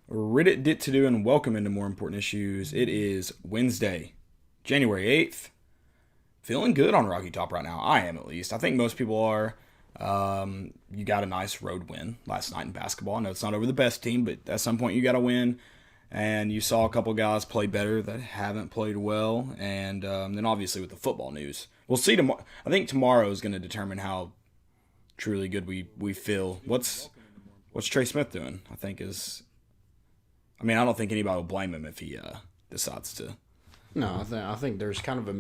Reddit dit to do and welcome into more important issues. It is Wednesday, January 8th. Feeling good on Rocky Top right now. I am, at least. I think most people are. You got a nice road win last night in basketball. I know it's not over the best team, but at some point you got to win. And you saw a couple guys play better that haven't played well. And then obviously with the football news. We'll see tomorrow. I think tomorrow is going to determine how truly good we feel. What's Trey Smith doing? I don't think anybody will blame him if he decides to. No, I think there's kind of a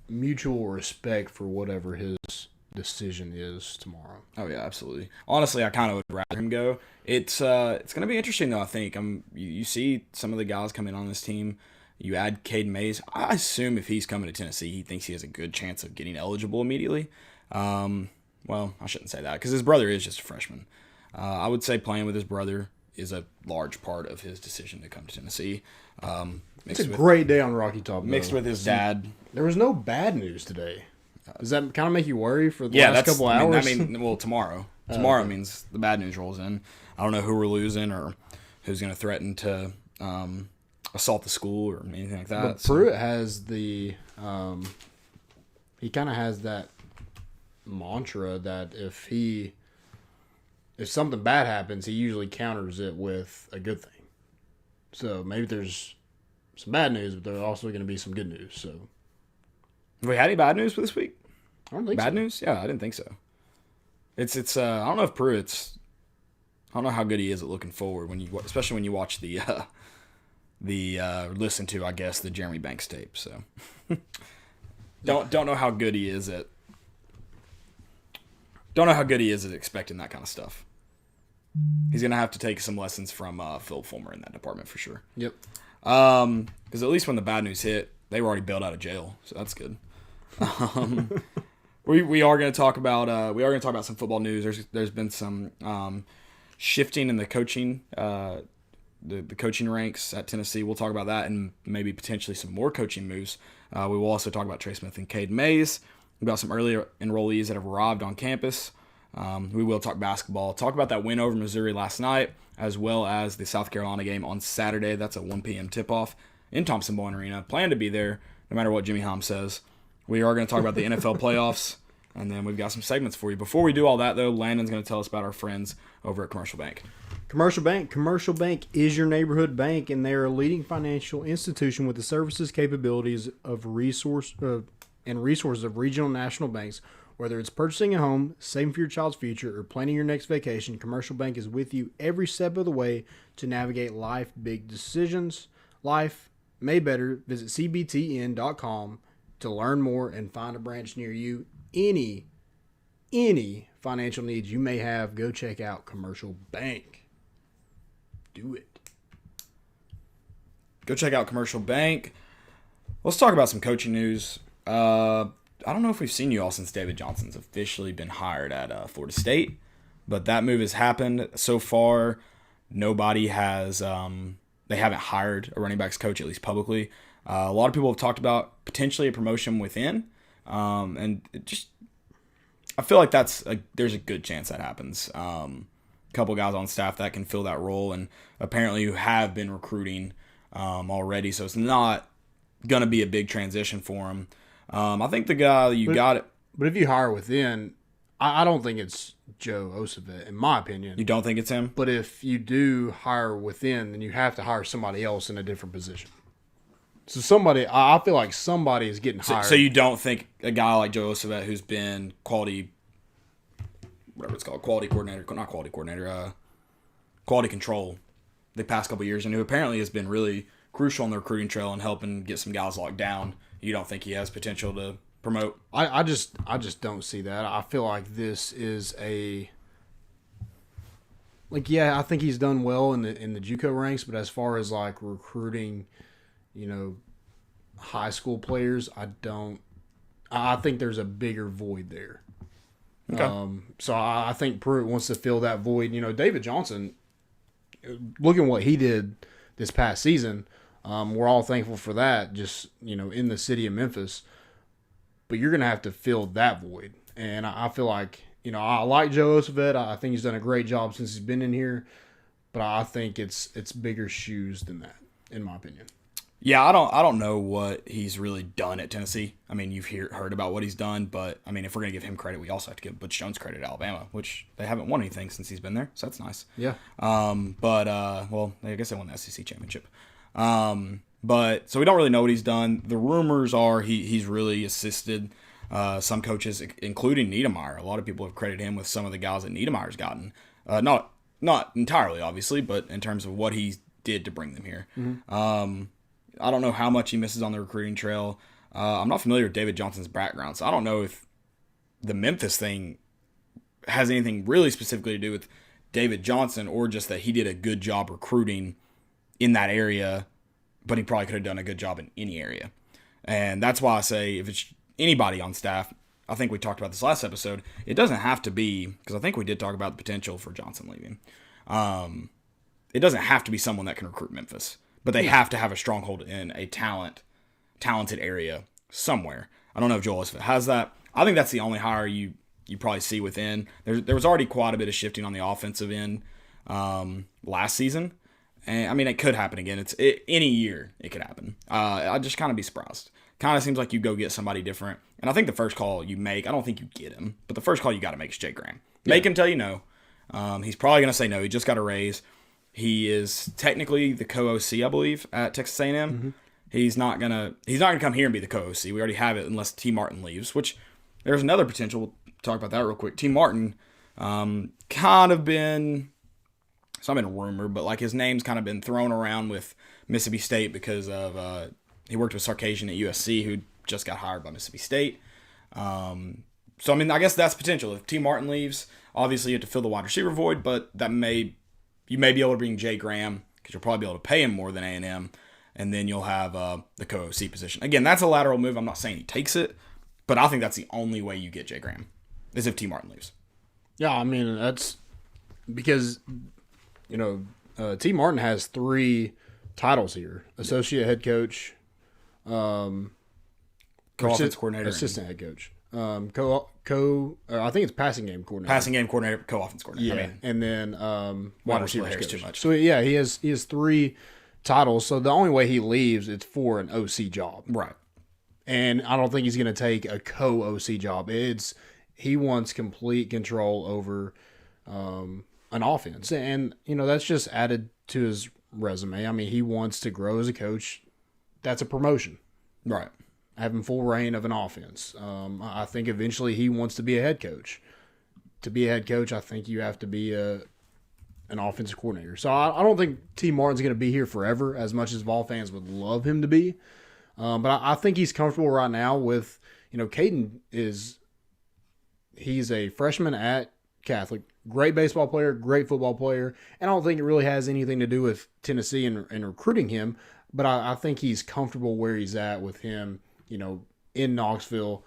mutual respect for whatever his decision is tomorrow. Oh yeah, absolutely. Honestly, I kind of would rather him go. It's going to be interesting though. I think you see some of the guys coming on this team. You add Cade Mays. I assume if he's coming to Tennessee, he thinks he has a good chance of getting eligible immediately. Well, I shouldn't say that because his brother is just a freshman. I would say playing with his brother is a large part of his decision to come to Tennessee. It's a great day on Rocky Top. Mixed with his dad. There was no bad news today. Does that kind of make you worry for the last couple hours? Tomorrow. Tomorrow means the bad news rolls in. I don't know who we're losing or who's going to threaten to assault the school or anything like that. But Pruitt has he kind of has that mantra that if something bad happens, he usually counters it with a good thing. So maybe there's some bad news, but there's also going to be some good news. So, have we had any bad news for this week? I don't think bad so. news? Yeah, I didn't think so. It's I don't know if Pruitt's. I don't know how good he is at looking forward especially when you watch the listen to, I guess, the Jeremy Banks tape. So don't know how good he is at. Don't know how good he is at expecting that kind of stuff. He's going to have to take some lessons from Phil Fulmer in that department for sure. Yep. Because at least when the bad news hit, they were already bailed out of jail, so that's good. We are going to talk about some football news. There's been some shifting in the coaching the coaching ranks at Tennessee. We'll talk about that and maybe potentially some more coaching moves. We will also talk about Trey Smith and Cade Mays. About some earlier enrollees that have arrived on campus. We will talk basketball. Talk about that win over Missouri last night, as well as the South Carolina game on Saturday. That's a 1 p.m. tip-off in Thompson-Boling Arena. Plan to be there, no matter what Jimmy Hom says. We are going to talk about the NFL playoffs, and then we've got some segments for you. Before we do all that, though, Landon's going to tell us about our friends over at Commercial Bank. Commercial Bank is your neighborhood bank, and they are a leading financial institution with the services, capabilities of resources of regional and national banks. Whether it's purchasing a home, saving for your child's future, or planning your next vacation, Commercial Bank is with you every step of the way to navigate life big decisions. Life may better. Visit cbtn.com to learn more and find a branch near you. Any financial needs you may have, go check out Commercial Bank. Do it. Go check out Commercial Bank. Let's talk about some coaching news. I don't know if we've seen you all since David Johnson's officially been hired at Florida State, but that move has happened. So far, nobody has they haven't hired a running backs coach, at least publicly. A lot of people have talked about potentially a promotion within, and I feel like there's a good chance that happens. A couple guys on staff that can fill that role, and apparently you have been recruiting already, so it's not going to be a big transition for him. I think the guy got it. But if you hire within, I don't think it's Joe Ossovet, in my opinion. You don't think it's him? But if you do hire within, then you have to hire somebody else in a different position. So I feel like somebody is getting hired. So you don't think a guy like Joe Ossovet, who's been quality control the past couple of years, and who apparently has been really crucial on the recruiting trail and helping get some guys locked down, you don't think he has potential to promote? I just don't see that. I feel like this is I think he's done well in the JUCO ranks, but as far as like recruiting, high school players, I think there's a bigger void there. Okay. So I think Pruitt wants to fill that void. David Johnson, look at what he did this past season. We're all thankful for that, just, in the city of Memphis. But you're going to have to fill that void. And I feel like, I like Joe Ossovet. I think he's done a great job since he's been in here. but I think it's bigger shoes than that, in my opinion. Yeah, I don't know what he's really done at Tennessee. I mean, you've heard about what he's done, but I mean, if we're gonna give him credit, we also have to give Butch Jones credit at Alabama, which they haven't won anything since he's been there, so that's nice. Yeah. Well, I guess they won the SEC championship. But so we don't really know what he's done. The rumors are he's really assisted some coaches, including Niedermeyer. A lot of people have credited him with some of the guys that Niedermeyer's gotten. Not entirely, obviously, but in terms of what he did to bring them here. Mm-hmm. I don't know how much he misses on the recruiting trail. I'm not familiar with David Johnson's background, so I don't know if the Memphis thing has anything really specifically to do with David Johnson or just that he did a good job recruiting in that area, but he probably could have done a good job in any area. And that's why I say if it's anybody on staff, I think we talked about this last episode, it doesn't have to be, because I think we did talk about the potential for Johnson leaving. It doesn't have to be someone that can recruit Memphis, but they have to have a stronghold in a talented area somewhere. I don't know if Joel has that. I think that's the only hire you probably see within. There was already quite a bit of shifting on the offensive end last season. And I mean, it could happen again. Any year it could happen. I'd just kind of be surprised. Kind of seems like you go get somebody different. And I think the first call you make, I don't think you get him, but the first call you got to make is Jay Graham. Make him tell you no. He's probably going to say no. He just got a raise. He is technically the co-OC, I believe, at Texas A&M. Mm-hmm. He's not gonna come here and be the co-OC. We already have it unless T. Martin leaves, which there's another potential. We'll talk about that real quick. T. Martin kind of been, it's not been a rumor, but like his name's kind of been thrown around with Mississippi State because of he worked with Sarkisian at USC, who just got hired by Mississippi State. So I mean, I guess that's potential. If T. Martin leaves, obviously you have to fill the wide receiver void, but you may be able to bring Jay Graham because you'll probably be able to pay him more than A&M, and then you'll have the co-OC position. Again, that's a lateral move. I'm not saying he takes it, but I think that's the only way you get Jay Graham is if T. Martin leaves. Yeah, I mean, that's because, T. Martin has 3 titles here. Associate head coach, co-offense coordinator, assistant head coach. I think it's passing game coordinator. Passing game coordinator, co-offense coordinator. Yeah, and then wide receiver coach. Too much. So yeah, he has 3 titles. So the only way he leaves, it's for an OC job, right? And I don't think he's going to take a co-OC job. He wants complete control over an offense, and that's just added to his resume. I mean, he wants to grow as a coach. That's a promotion, right? Having full reign of an offense. I think eventually he wants to be a head coach. To be a head coach, I think you have to be an offensive coordinator. So I don't think T. Martin's going to be here forever, as much as Vol fans would love him to be. But I think he's comfortable right now with, Caden he's a freshman at Catholic, great baseball player, great football player, and I don't think it really has anything to do with Tennessee and recruiting him, but I think he's comfortable where he's at with him, in Knoxville.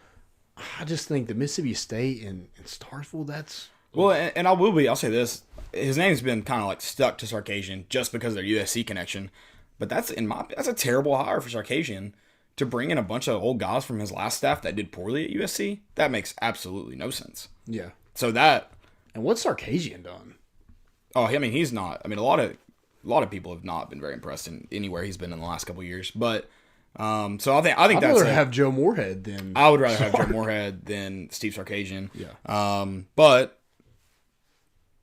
I just think the Mississippi State and Starkville, that's... Well, and I'll say this, his name's been kind of like stuck to Sarkisian just because of their USC connection, but that's a terrible hire for Sarkisian to bring in a bunch of old guys from his last staff that did poorly at USC. That makes absolutely no sense. Yeah. So that... And what's Sarkisian done? Oh, I mean, he's not... I mean, a lot of people have not been very impressed in anywhere he's been in the last couple of years, but... So I think I'd that's... rather have Joe Moorhead than... I would rather have Joe Moorhead than Steve Sarkisian. Yeah. But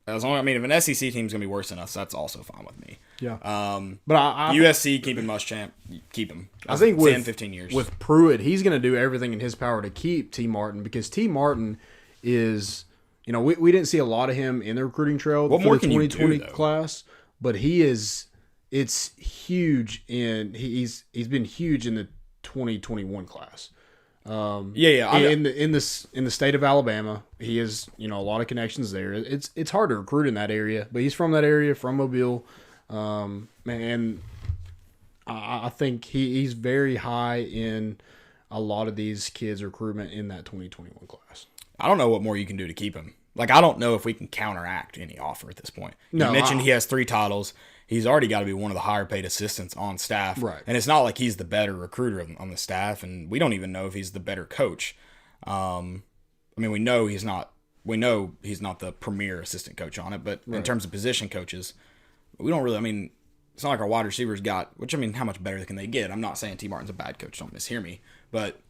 as long, if an SEC team's gonna be worse than us, that's also fine with me. Yeah. But USC keeping Muschamp, keep him. I think 10, 15 years with Pruitt, he's gonna do everything in his power to keep T. Martin, because T. Martin is, we didn't see a lot of him in the recruiting trail for the 2020 class, but he is. It's huge he's been huge in the 2021 class. In the state of Alabama, he has a lot of connections there. It's hard to recruit in that area, but he's from that area, from Mobile, and I think he's very high in a lot of these kids' recruitment in that 2021 class. I don't know what more you can do to keep him. Like, I don't know if we can counteract any offer at this point. You mentioned he has 3 titles. He's already got to be one of the higher paid assistants on staff. Right. And it's not like he's the better recruiter on the staff, and we don't even know if he's the better coach. We know he's not the premier assistant coach on it, but in terms of position coaches, we don't really. I mean, it's not like our wide receivers got. Which I mean, how much better can they get? I'm not saying T. Martin's a bad coach. Don't mishear me, but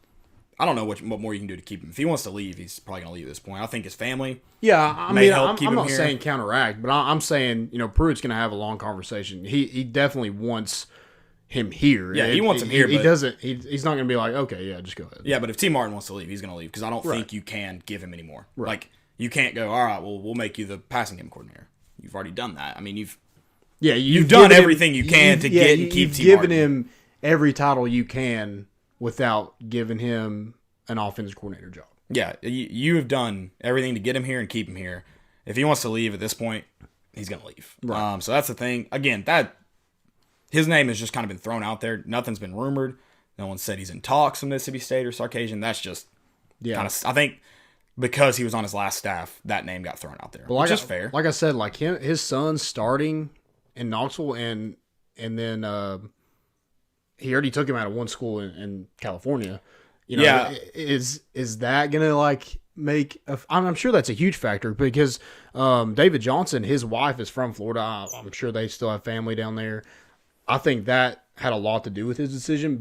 I don't know what more you can do to keep him. If he wants to leave, he's probably going to leave at this point. I think his family. Yeah, I mean, I'm not here. saying counteract, but I'm saying Pruitt's going to have a long conversation. He definitely wants him here. Yeah, he wants him here. He doesn't. He's not going to be like, okay, yeah, just go ahead. Yeah, but if T. Martin wants to leave, he's going to leave because I don't think you can give him any more. Right. Like you can't go. All right, well, we'll make you the passing game coordinator. You've already done that. I mean, you've done everything you can to get and keep T. Martin. You've given him every title you can without giving him an offensive coordinator job. Yeah, you have done everything to get him here and keep him here. If he wants to leave at this point, he's going to leave. Right. So that's the thing. Again, that his name has just kind of been thrown out there. Nothing's been rumored. No one said he's in talks with Mississippi State or Sarkisian. That's just kind of. I think because he was on his last staff, that name got thrown out there, which is fair. Like I said, like his son's starting in Knoxville, and then he already took him out of one school in California. Is that gonna like make? I'm sure that's a huge factor because David Johnson, his wife is from Florida. I'm sure they still have family down there. I think that had a lot to do with his decision.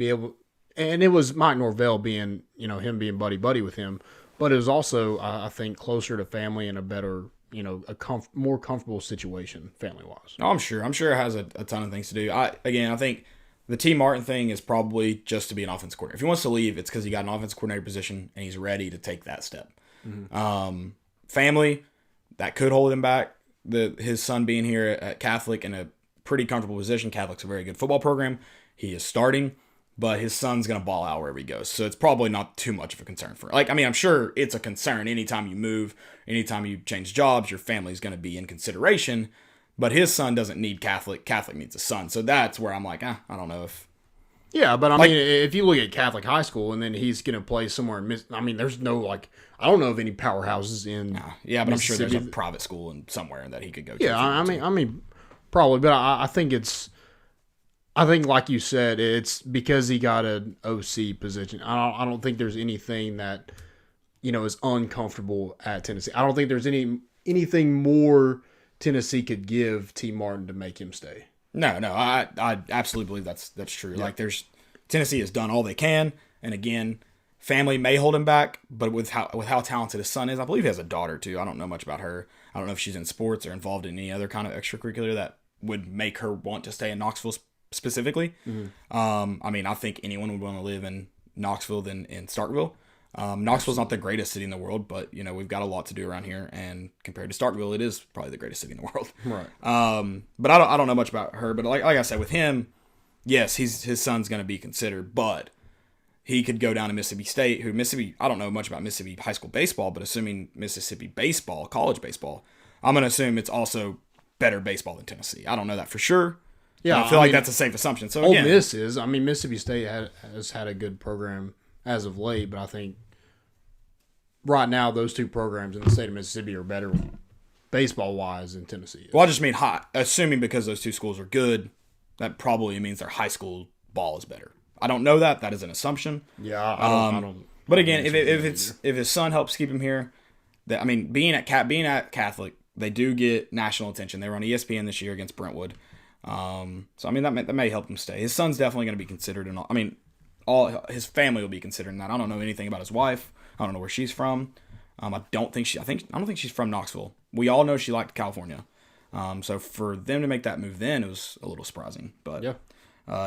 And it was Mike Norvell being, him being buddy with him, but it was also I think closer to family and a better, more comfortable situation family wise. No, I'm sure it has a ton of things to do. I think. The T. Martin thing is probably just to be an offensive coordinator. If he wants to leave, it's because he got an offensive coordinator position and he's ready to take that step. Mm-hmm. Family, that could hold him back. His son being here at Catholic in a pretty comfortable position. Catholic's a very good football program. He is starting, but his son's going to ball out wherever he goes. So it's probably not too much of a concern for him. I'm sure it's a concern anytime you move, anytime you change jobs, your family's going to be in consideration. But his son doesn't need Catholic. Catholic needs a son. So that's where I'm like, I don't know if. Yeah, but I mean, if you look at Catholic high school and then he's going to play somewhere in there's no I don't know of any powerhouses in. Yeah, but I'm sure there's a private school in somewhere that he could go to. Yeah, I mean, probably, but I think like you said, it's because he got an OC position. I don't think there's anything that is uncomfortable at Tennessee. I don't think there's anything more Tennessee could give T. Martin to make him stay. No, I absolutely believe that's true. Yeah. Tennessee has done all they can, and again, family may hold him back, but with how talented his son is, I believe he has a daughter too. I don't know much about her. I don't know if she's in sports or involved in any other kind of extracurricular that would make her want to stay in Knoxville specifically. Mm-hmm. I think anyone would want to live in Knoxville than in Starkville. Knoxville's not the greatest city in the world, but we've got a lot to do around here, and compared to Starkville, it is probably the greatest city in the world. Right. But I don't know much about her. But like I said, with him, yes, his son's going to be considered, but he could go down to Mississippi State. I don't know much about Mississippi high school baseball, but assuming Mississippi baseball, college baseball, I'm going to assume it's also better baseball than Tennessee. I don't know that for sure. Yeah, I feel like that's a safe assumption. So again, Mississippi State has had a good program as of late, but I think right now those two programs in the state of Mississippi are better baseball-wise than Tennessee is. Well, I just mean assuming because those two schools are good, that probably means their high school ball is better. I don't know that. That is an assumption. Yeah, I don't. But again, if his son helps keep him here, being at Catholic, they do get national attention. They were on ESPN this year against Brentwood. That may help him stay. His son's definitely going to be considered, and all his family will be considering that. I don't know anything about his wife. I don't know where she's from. I don't think she's from Knoxville. We all know she liked California. So for them to make that move then, it was a little surprising. But yeah.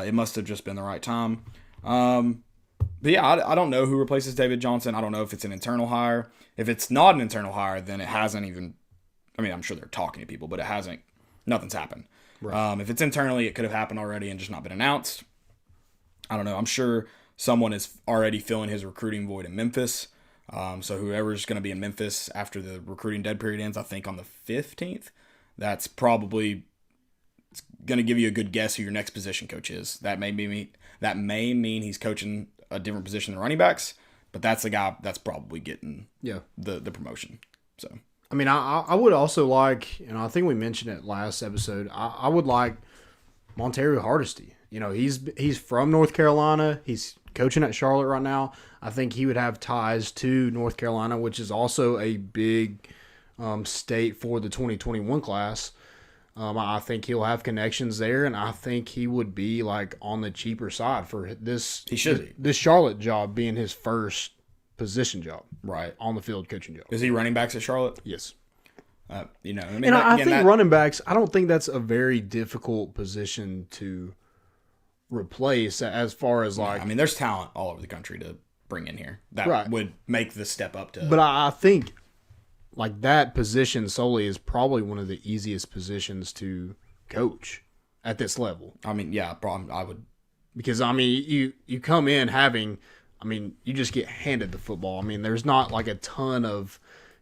It must have just been the right time. But yeah, I don't know who replaces David Johnson. I don't know if it's an internal hire. If it's not an internal hire, then it hasn't even. I'm sure they're talking to people, but nothing's happened. Right. If it's internally, it could have happened already and just not been announced. I don't know. I'm sure someone is already filling his recruiting void in Memphis. So whoever's going to be in Memphis after the recruiting dead period ends, I think on the 15th, that's probably going to give you a good guess who your next position coach is. That may mean he's coaching a different position than running backs, but that's the guy that's probably getting the promotion. So I would also like, I think we mentioned it last episode, I would like Montario Hardesty. He's from North Carolina. He's coaching at Charlotte right now. I think he would have ties to North Carolina, which is also a big state for the 2021 class. I think he'll have connections there, and I think he would be like on the cheaper side for this. He should be. This Charlotte job being his first position job, Right. on the field coaching job. Is he running backs at Charlotte? Yes. I mean, And I think running backs, I don't think that's a very difficult position to replace as far as like. I mean, there's talent all over the country to bring in here that would make the step up to. But I think like that position solely is probably one of the easiest positions to coach at this level. I mean, yeah, I would. Because, I mean, you come in having, I mean, you just get handed the football. I mean, there's not like a ton of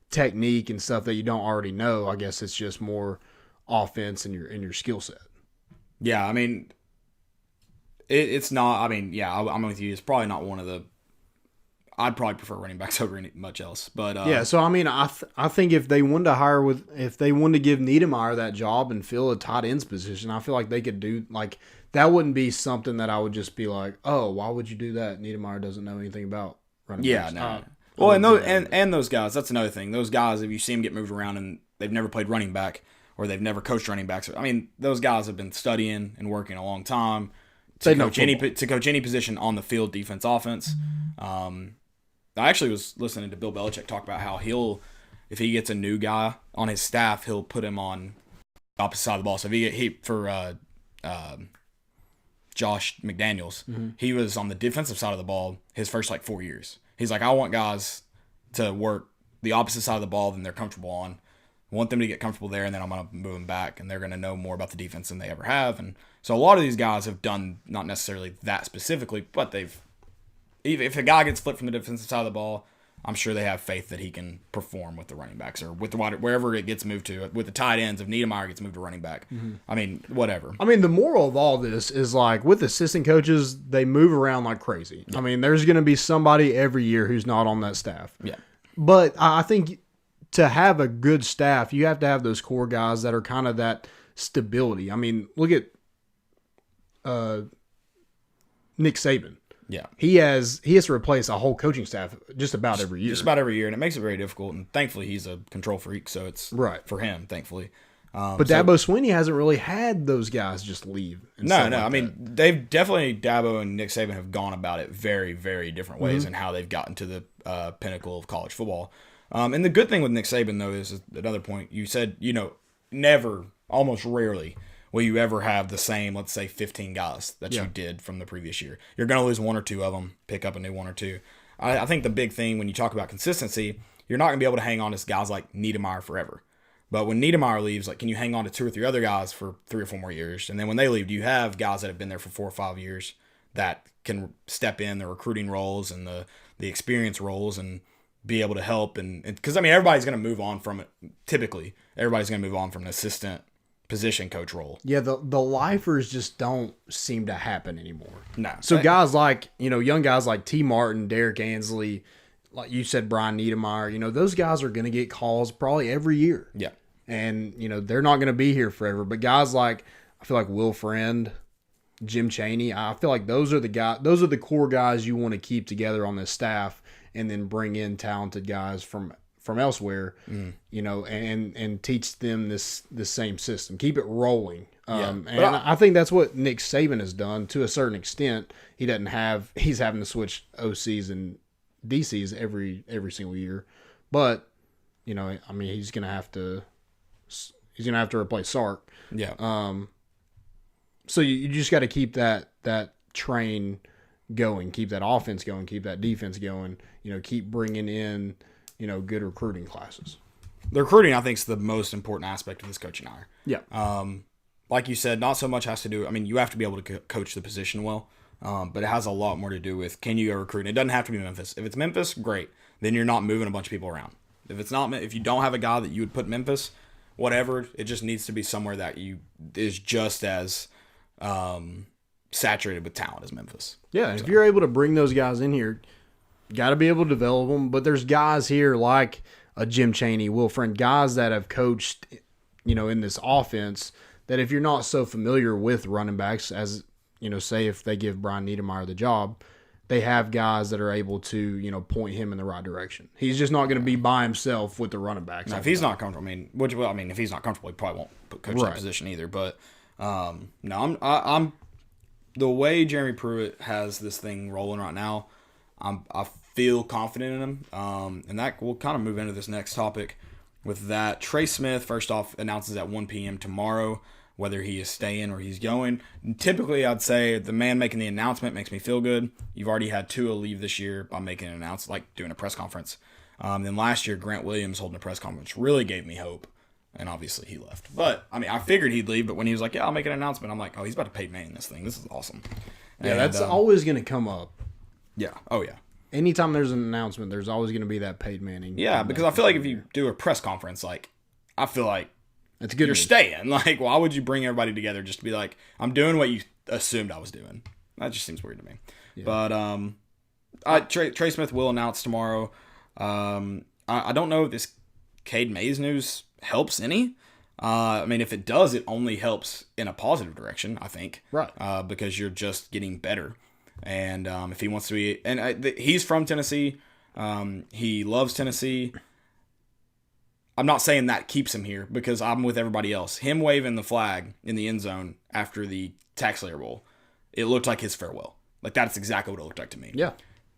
technique and stuff that you don't already know. I guess it's just more offense and your skill set. Yeah, I mean, it's not. I mean, yeah, I'm with you. It's probably not one of the. I'd probably prefer running backs over much else, but yeah. So I mean, I think if they wanted to give Niedermeyer that job and fill a tight ends position, I feel like they could do like that. Wouldn't be something that I would just be like, oh, why would you do that? Niedermeyer doesn't know anything about running backs. Yeah, no. Well, and those guys, that's another thing. Those guys, if you see them get moved around and they've never played running back or they've never coached running backs, I mean, those guys have been studying and working a long time to coach any position on the field, defense, offense. I actually was listening to Bill Belichick talk about how if he gets a new guy on his staff, he'll put him on the opposite side of the ball. So if for Josh McDaniels, he was on the defensive side of the ball his first 4 years. He's like, I want guys to work the opposite side of the ball than they're comfortable on. I want them to get comfortable there, and then I'm going to move them back, and they're going to know more about the defense than they ever have. And so a lot of these guys have done not necessarily that specifically, but if a guy gets flipped from the defensive side of the ball, I'm sure they have faith that he can perform with the running backs or with wherever it gets moved to. With the tight ends, if Niedermeyer gets moved to running back, I mean, whatever. I mean, the moral of all this is like with assistant coaches, they move around like crazy. Yeah. I mean, there's going to be somebody every year who's not on that staff. Yeah. But I think to have a good staff, you have to have those core guys that are kind of that stability. I mean, look at Nick Saban. Yeah. He has to replace a whole coaching staff just about every year. Just about every year, and it makes it very difficult. And thankfully, he's a control freak, so it's right for him, thankfully. But Dabo Swinney hasn't really had those guys just leave. No. I mean, they've definitely, Dabo and Nick Saban have gone about it very, very different ways in how they've gotten to the pinnacle of college football. And the good thing with Nick Saban, though, is another point. You said, never, almost rarely, will you ever have the same, let's say, 15 guys that you did from the previous year. You're going to lose one or two of them, pick up a new one or two. I think the big thing when you talk about consistency, you're not going to be able to hang on to guys like Niedermeyer forever. But when Niedermeyer leaves, can you hang on to two or three other guys for 3 or 4 more years? And then when they leave, do you have guys that have been there for 4 or 5 years that can step in the recruiting roles and the experience roles and be able to help? And because, I mean, everybody's going to move on from it. Typically, everybody's going to move on from an assistant position coach role. Yeah, the lifers just don't seem to happen anymore. No. So guys like, young guys like T. Martin, Derek Ansley, like you said, Brian Niedermeyer, those guys are going to get calls probably every year. Yeah. And, they're not going to be here forever. But guys like, I feel like Will Friend, Jim Chaney, I feel like those are the core guys you want to keep together on this staff and then bring in talented guys from elsewhere, and teach them this same system. Keep it rolling. I think that's what Nick Saban has done to a certain extent. He's having to switch OCs and DCs every single year. But, I mean, he's going to have to replace Sark. Yeah. So you just got to keep that train going, keep that offense going, keep that defense going, keep bringing in, good recruiting classes. The recruiting, I think, is the most important aspect of this coaching hire. Yeah. Like you said, not so much has to do. I mean, you have to be able to coach the position well, but it has a lot more to do with can you go recruit. It doesn't have to be Memphis. If it's Memphis, great. Then you're not moving a bunch of people around. If you don't have a guy that you would put Memphis, whatever, it just needs to be somewhere that is just as saturated with talent as Memphis. Yeah, if you're able to bring those guys in here, got to be able to develop them. But there's guys here like a Jim Chaney, Will Friend, guys that have coached, in this offense that if you're not so familiar with running backs as, say if they give Brian Niedermeyer the job, they have guys that are able to, point him in the right direction. He's just not going to be by himself with the running backs. Now, if he's not comfortable, if he's not comfortable, he probably won't coach that position either. But no, I'm the way Jeremy Pruitt has this thing rolling right now. I feel confident in him, and that will kind of move into this next topic. With that, Trey Smith first off announces at 1 p.m. tomorrow whether he is staying or he's going. And typically, I'd say the man making the announcement makes me feel good. You've already had Tua leave this year by making an announcement, like doing a press conference. Then last year, Grant Williams holding a press conference really gave me hope. And obviously, he left. But, I figured he'd leave. But when he was like, yeah, I'll make an announcement, I'm like, oh, he's about to pay May in this thing. This is awesome. Yeah, that's always going to come up. Yeah. Oh, yeah. Anytime there's an announcement, there's always going to be that Peyton Manning. Yeah, because I feel like if you do a press conference, I feel like it's good. You're staying. Why would you bring everybody together just to be like, I'm doing what you assumed I was doing? That just seems weird to me. Yeah. But Trey Smith will announce tomorrow. I don't know if this Cade Mays news helps any. If it does, it only helps in a positive direction, I think. Right. Because you're just getting better. And if he wants to be... And he's from Tennessee. He loves Tennessee. I'm not saying that keeps him here because I'm with everybody else. Him waving the flag in the end zone after the Tax Slayer Bowl, it looked like his farewell. That's exactly what it looked like to me. Yeah.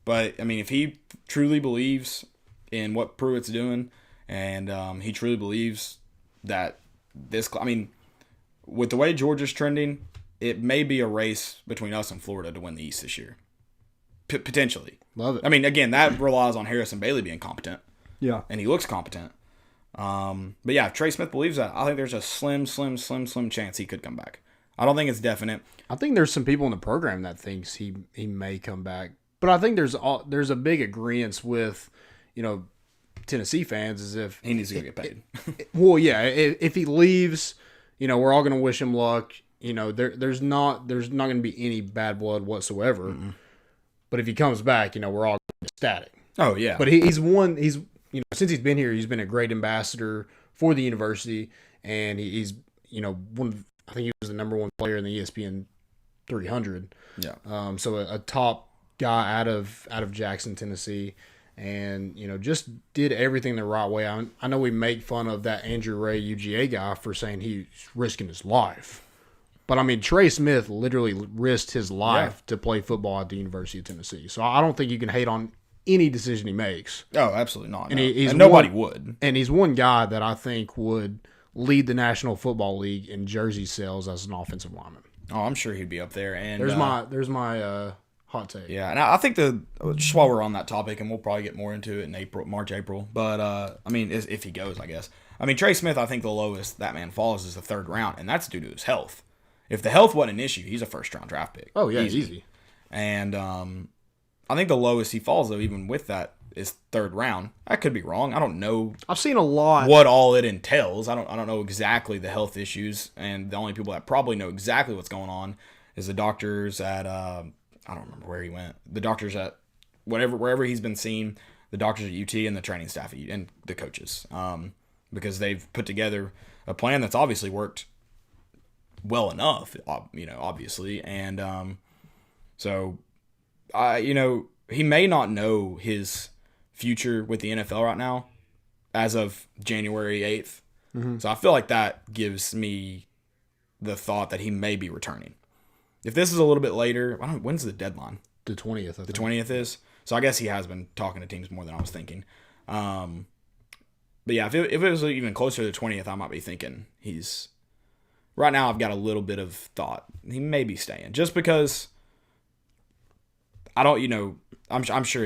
But, if he truly believes in what Pruitt's doing and he truly believes that this... with the way Georgia's trending, it may be a race between us and Florida to win the East this year. Potentially. Love it. Again, that relies on Harrison Bailey being competent. Yeah. And he looks competent. But yeah, if Trey Smith believes that, I think there's a slim chance he could come back. I don't think it's definite. I think there's some people in the program that thinks he may come back. But I think there's a big agreement with, Tennessee fans as if he needs to get paid. Well, yeah, if he leaves, we're all going to wish him luck. There's not going to be any bad blood whatsoever. Mm-mm. But if he comes back, we're all ecstatic. Oh yeah. But since he's been here, he's been a great ambassador for the university, and he's I think he was the number one player in the ESPN 300. Yeah. So a top guy out of Jackson, Tennessee, and just did everything the right way. I know we make fun of that Andrew Ray UGA guy for saying he's risking his life, but Trey Smith literally risked his life to play football at the University of Tennessee. So I don't think you can hate on any decision he makes. Oh, absolutely not. And, and nobody would. And he's one guy that I think would lead the National Football League in jersey sales as an offensive lineman. Oh, I'm sure he'd be up there. And there's my hot take. Yeah, and I think just while we're on that topic, and we'll probably get more into it in March, April. But if he goes, I guess. Trey Smith, I think the lowest that man falls is the third round, and that's due to his health. If the health wasn't an issue, he's a first-round draft pick. Oh yeah, easy. And I think the lowest he falls, though, even with that, is third round. I could be wrong. I don't know. I've seen a lot. What all it entails. I don't know exactly the health issues, and the only people that probably know exactly what's going on is the doctors at I don't remember where he went. The doctors at wherever he's been seen, the doctors at UT and the training staff and the coaches, because they've put together a plan that's obviously worked well enough, obviously, and so he may not know his future with the NFL right now as of January 8th. Mm-hmm. So I feel like that gives me the thought that he may be returning. If this is a little bit later, when's the deadline? The 20th. The 20th is. So I guess he has been talking to teams more than I was thinking. But yeah, if it was even closer to the 20th, I might be thinking he's... Right now, I've got a little bit of thought. He may be staying. Just because... I don't, I'm sure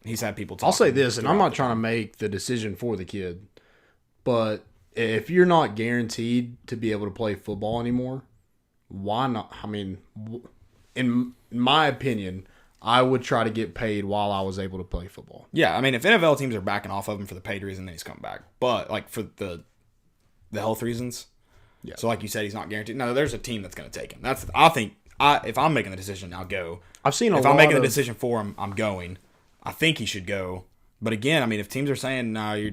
he's had people talk. I'll say this, and I'm not trying to make the decision for the kid, but if you're not guaranteed to be able to play football anymore, why not? In my opinion, I would try to get paid while I was able to play football. Yeah, if NFL teams are backing off of him for the paid reason, then he's coming back. But, for the health reasons, yeah. So like you said, he's not guaranteed. No, there's a team that's going to take him. I think if I'm making the decision, I'll go. If I'm making the decision for him, I'm going. I think he should go. But again, if teams are saying, no,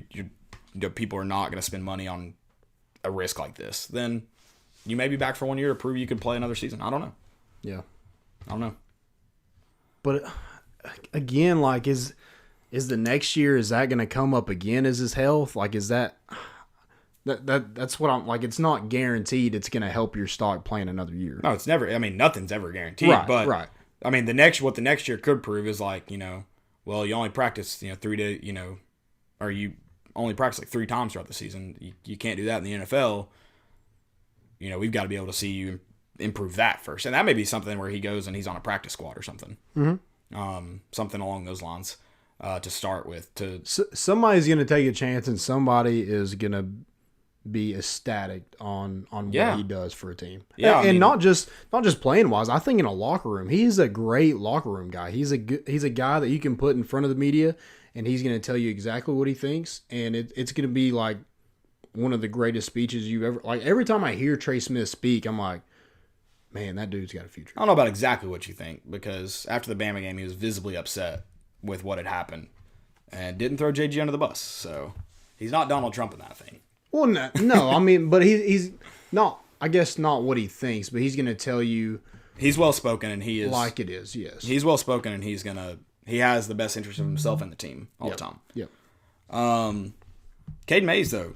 people are not going to spend money on a risk like this, then you may be back for 1 year to prove you could play another season. I don't know. Yeah. I don't know. But again, like, is the next year, is that going to come up again as his health? Like, is that's what I'm like, it's not guaranteed it's going to help your stock playing another year. No, it's never. I mean, nothing's ever guaranteed. Right, but right. I mean, what the next year could prove is like, well, you only practice, 3 days, or you only practice like 3 times throughout the season. You can't do that in the NFL. We've got to be able to see you improve that first, and that may be something where he goes and he's on a practice squad or something. Something along those lines to start with. Somebody's going to take a chance, and somebody is going to be ecstatic on what he does for a team. Yeah, and not just playing wise. I think in a locker room, he's a great locker room guy. He's a guy that you can put in front of the media, and he's going to tell you exactly what he thinks, and it's going to be like one of the greatest speeches you've ever. Like, every time I hear Trey Smith speak, I'm like, man, that dude's got a future. I don't know about exactly what you think, because after the Bama game, he was visibly upset with what had happened and didn't throw JG under the bus. So he's not Donald Trump in that thing. Well, no, I mean, but he's not, I guess, not what he thinks, but he's going to tell you. He's well-spoken, and he is. Like it is, yes. He's well-spoken, and he has the best interest of himself and the team all the time. Yep. Cade Mays, though,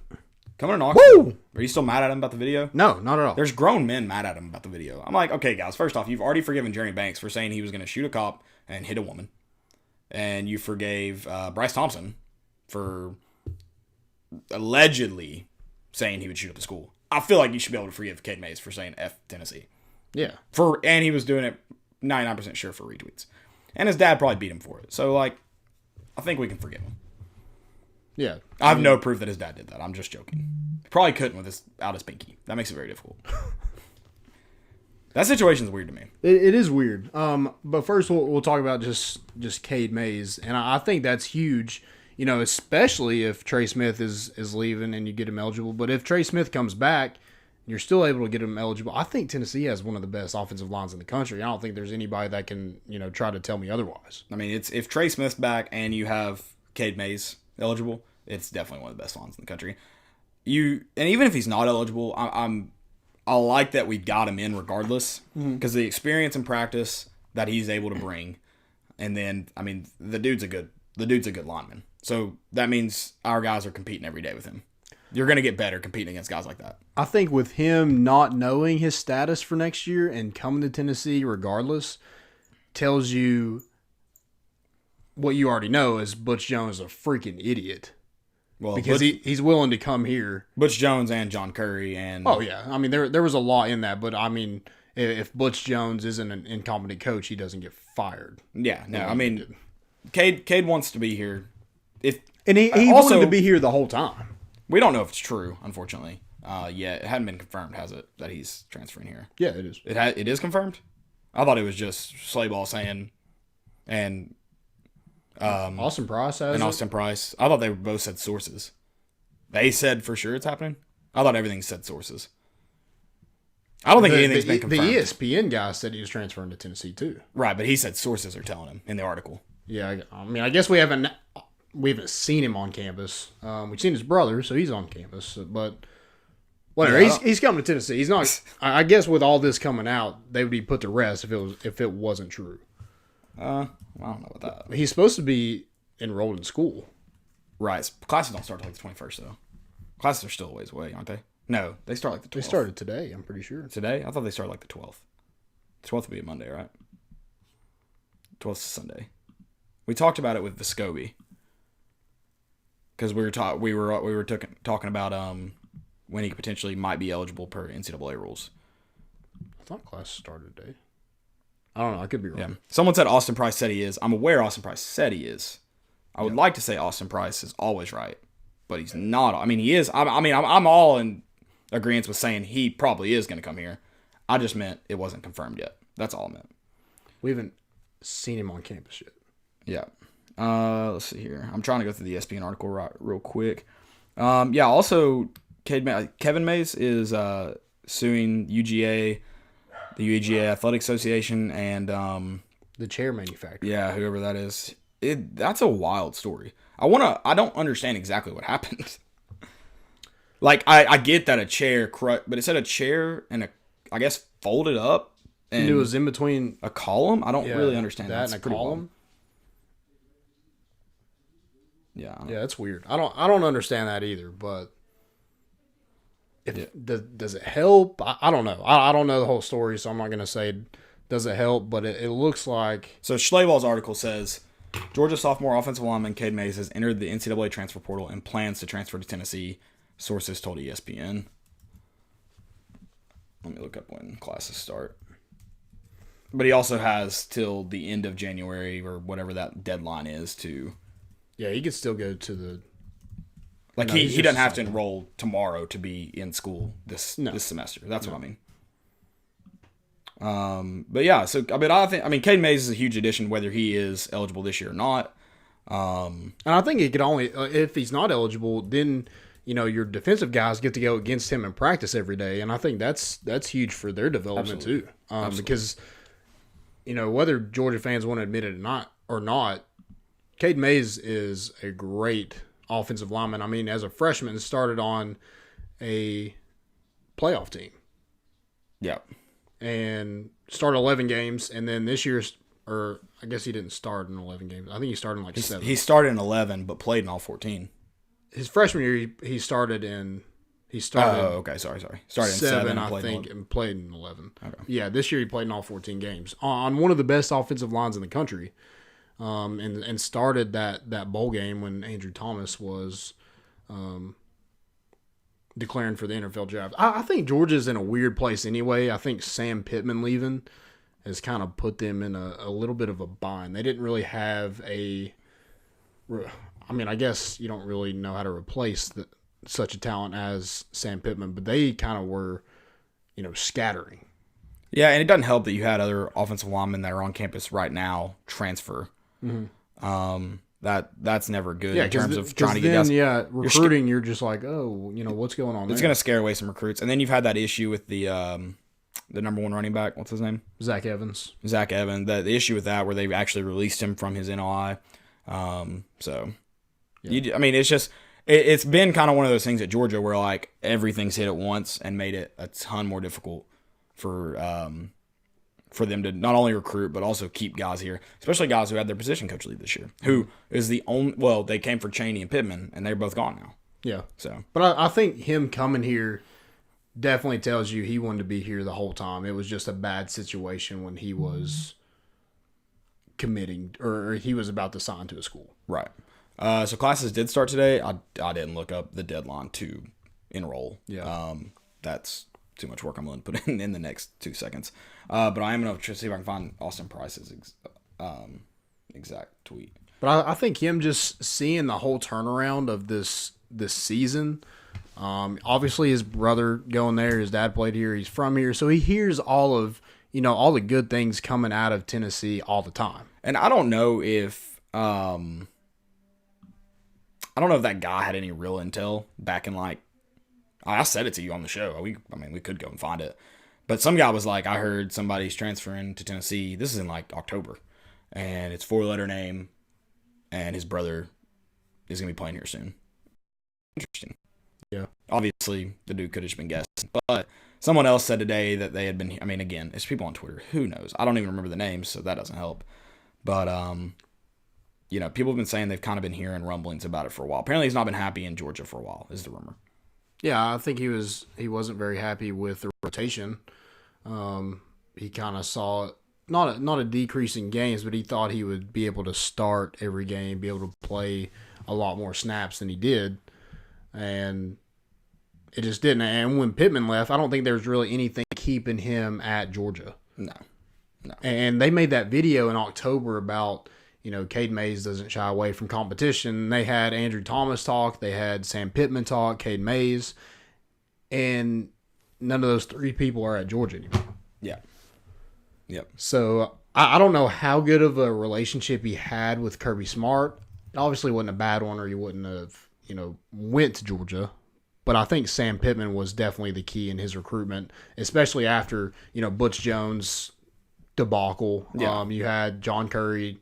coming in August. Are you still mad at him about the video? No, not at all. There's grown men mad at him about the video. I'm like, okay, guys, first off, you've already forgiven Jeremy Banks for saying he was going to shoot a cop and hit a woman. And you forgave Bryce Thompson for allegedly saying he would shoot up the school. I feel like you should be able to forgive Cade Mays for saying F Tennessee. Yeah. And he was doing it 99% sure for retweets. And his dad probably beat him for it. So, like, I think we can forgive him. Yeah. I have no proof that his dad did that. I'm just joking. He probably couldn't without his pinky. That makes it very difficult. That situation's weird to me. It is weird. But first we'll talk about just Cade Mays. And I think that's huge. Especially if Trey Smith is leaving and you get him eligible. But if Trey Smith comes back, you're still able to get him eligible. I think Tennessee has one of the best offensive lines in the country. I don't think there's anybody that can, try to tell me otherwise. I mean, if Trey Smith's back and you have Cade Mays eligible, it's definitely one of the best lines in the country. And even if he's not eligible, I like that we got him in regardless, because the experience and practice that he's able to bring, and then I mean the dude's a good lineman. So that means our guys are competing every day with him. You're going to get better competing against guys like that. I think with him not knowing his status for next year and coming to Tennessee regardless tells you what you already know is Butch Jones is a freaking idiot. Well, because he's willing to come here. Butch Jones and John Curry and oh yeah, I mean there was a lot in that, but I mean if Butch Jones isn't an incompetent coach, he doesn't get fired. Yeah, no, I mean Cade wants to be here. He also wanted to be here the whole time. We don't know if it's true, unfortunately. Yeah, it hadn't been confirmed, has it, that he's transferring here? Yeah, it is. It is confirmed? I thought it was just Slayball saying, and Austin Price has and Austin Price. I thought they both said sources. They said for sure it's happening. I thought everything said sources. I don't think anything's been confirmed. The ESPN guy said he was transferring to Tennessee too. Right, but he said sources are telling him in the article. Yeah, I mean, I guess we haven't seen him on campus. We've seen his brother, so he's on campus. But whatever, yeah, he's coming to Tennessee. He's not. I guess with all this coming out, they would be put to rest if it wasn't true. I don't know about that. He's supposed to be enrolled in school. Right. Classes don't start until like the 21st, though. Classes are still a ways away, aren't they? No, they start like the 12th. They started today, I'm pretty sure. Today? I thought they started like the 12th. The 12th would be a Monday, right? 12th is Sunday. We talked about it with Vescovi. Because we were talking about when he potentially might be eligible per NCAA rules. I thought class started today. I don't know. I could be wrong. Yeah. Someone said Austin Price said he is. I'm aware Austin Price said he is. I would like to say Austin Price is always right, but he's not. I mean, he is. I'm all in agreement with saying he probably is going to come here. I just meant it wasn't confirmed yet. That's all I meant. We haven't seen him on campus yet. Yeah. Let's see here. I'm trying to go through the ESPN article real quick. Yeah. Also, Kevin Mays is suing UGA, the UGA Athletic Association, and the chair manufacturer. Yeah, whoever that is. That's a wild story. I don't understand exactly what happened. Like, I get that a chair but it said a chair and I guess folded up And it was in between a column. I don't really understand that. That's and a column. Wild. Yeah, that's weird. I don't understand that either. But does it help? I don't know. I don't know the whole story, so I'm not gonna say does it help. But it looks like so. Schleybal's article says Georgia sophomore offensive lineman Cade Mays has entered the NCAA transfer portal and plans to transfer to Tennessee. Sources told ESPN. Let me look up when classes start. But he also has till the end of January or whatever that deadline is to. Yeah, he could still go to the. Like he doesn't have to enroll tomorrow to be in school this semester. That's what I mean. But yeah, so I mean Cade Mays is a huge addition whether he is eligible this year or not. And I think he could only if he's not eligible, then your defensive guys get to go against him in practice every day, and I think that's huge for their development too. Because whether Georgia fans want to admit it or not, Cade Mays is a great offensive lineman. I mean, as a freshman, started on a playoff team. Yeah. And started 11 games, and then this year's, or I guess he didn't start in 11 games. I think he started in 7. He started in 11, but played in all 14. His freshman year, he started in. Oh, okay. Sorry. Started in 7, I think, and played in 11. Okay. Yeah, this year he played in all 14 games on one of the best offensive lines in the country. And started that bowl game when Andrew Thomas was declaring for the NFL draft. I think Georgia's in a weird place anyway. I think Sam Pittman leaving has kind of put them in a little bit of a bind. They didn't really have I guess you don't really know how to replace such a talent as Sam Pittman, but they kind of were, scattering. Yeah, and it doesn't help that you had other offensive linemen that are on campus right now transfer. Mm-hmm. That's never good in terms of trying to get guys. Yeah, recruiting, you're just like, what's going on there? It's going to scare away some recruits. And then you've had that issue with the number one running back. What's his name? Zach Evans. The issue with that where they actually released him from his NOI. It's just it's been kind of one of those things at Georgia where like everything's hit at once and made it a ton more difficult for them to not only recruit but also keep guys here, especially guys who had their position coach leave this year, who is the only. Well, they came for Chaney and Pittman, and they're both gone now. Yeah. So, but I think him coming here definitely tells you he wanted to be here the whole time. It was just a bad situation when he was committing or he was about to sign to a school. Right. So classes did start today. I didn't look up the deadline to enroll. Yeah. That's too much work I'm willing to put in the next 2 seconds. But I am going to see if I can find Austin Price's exact tweet. But I think him just seeing the whole turnaround of this season, obviously his brother going there, his dad played here, he's from here, so he hears all of all the good things coming out of Tennessee all the time. And I don't know if that guy had any real intel back in I said it to you on the show. We could go and find it. But some guy was like, I heard somebody's transferring to Tennessee. This is in October. And it's 4-letter name. And his brother is going to be playing here soon. Interesting. Yeah. Obviously, the dude could have just been guessing. But someone else said today that they had been, again, it's people on Twitter. Who knows? I don't even remember the names, so that doesn't help. But, people have been saying they've kind of been hearing rumblings about it for a while. Apparently, he's not been happy in Georgia for a while, is the rumor. Yeah, I think he wasn't very happy with the rotation. He kind of saw not a decrease in games, but he thought he would be able to start every game, be able to play a lot more snaps than he did, and it just didn't. And when Pittman left, I don't think there was really anything keeping him at Georgia. No. And they made that video in October about Cade Mays doesn't shy away from competition. They had Andrew Thomas talk. They had Sam Pittman talk, Cade Mays. And none of those three people are at Georgia anymore. Yeah. Yep. So I don't know how good of a relationship he had with Kirby Smart. It obviously wasn't a bad one or he wouldn't have, went to Georgia. But I think Sam Pittman was definitely the key in his recruitment, especially after, Butch Jones debacle. Yeah. You had John Curry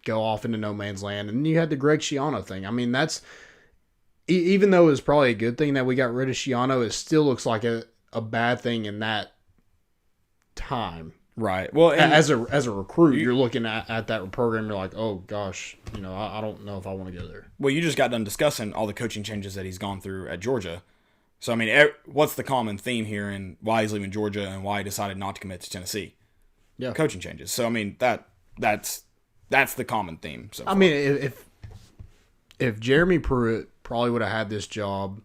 go off into no man's land, and you had the Greg Schiano thing. That's even though it was probably a good thing that we got rid of Schiano, it still looks like a bad thing in that time. Right. Well, as a recruit, you're looking at that program. You're like, oh gosh, I don't know if I want to go there. Well, you just got done discussing all the coaching changes that he's gone through at Georgia. So I mean, what's the common theme here, and why he's leaving Georgia, and why he decided not to commit to Tennessee? Yeah, coaching changes. So I mean that's the common theme. So I mean, if Jeremy Pruitt probably would have had this job,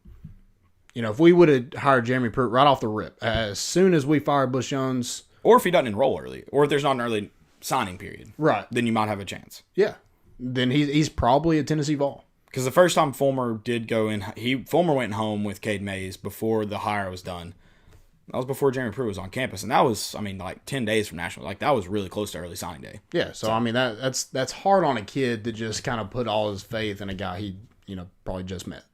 if we would have hired Jeremy Pruitt right off the rip, as soon as we fired Bush Jones, or if he doesn't enroll early, or if there's not an early signing period, right, then you might have a chance. Yeah, then he's probably a Tennessee Vol. Because the first time Fulmer did go in, Fulmer went home with Cade Mays before the hire was done. That was before Jeremy Pruitt was on campus, and that was, I mean, like 10 days from national. Like that was really close to early signing day. Yeah, so I mean that's hard on a kid to just kind of put all his faith in a guy he probably just met.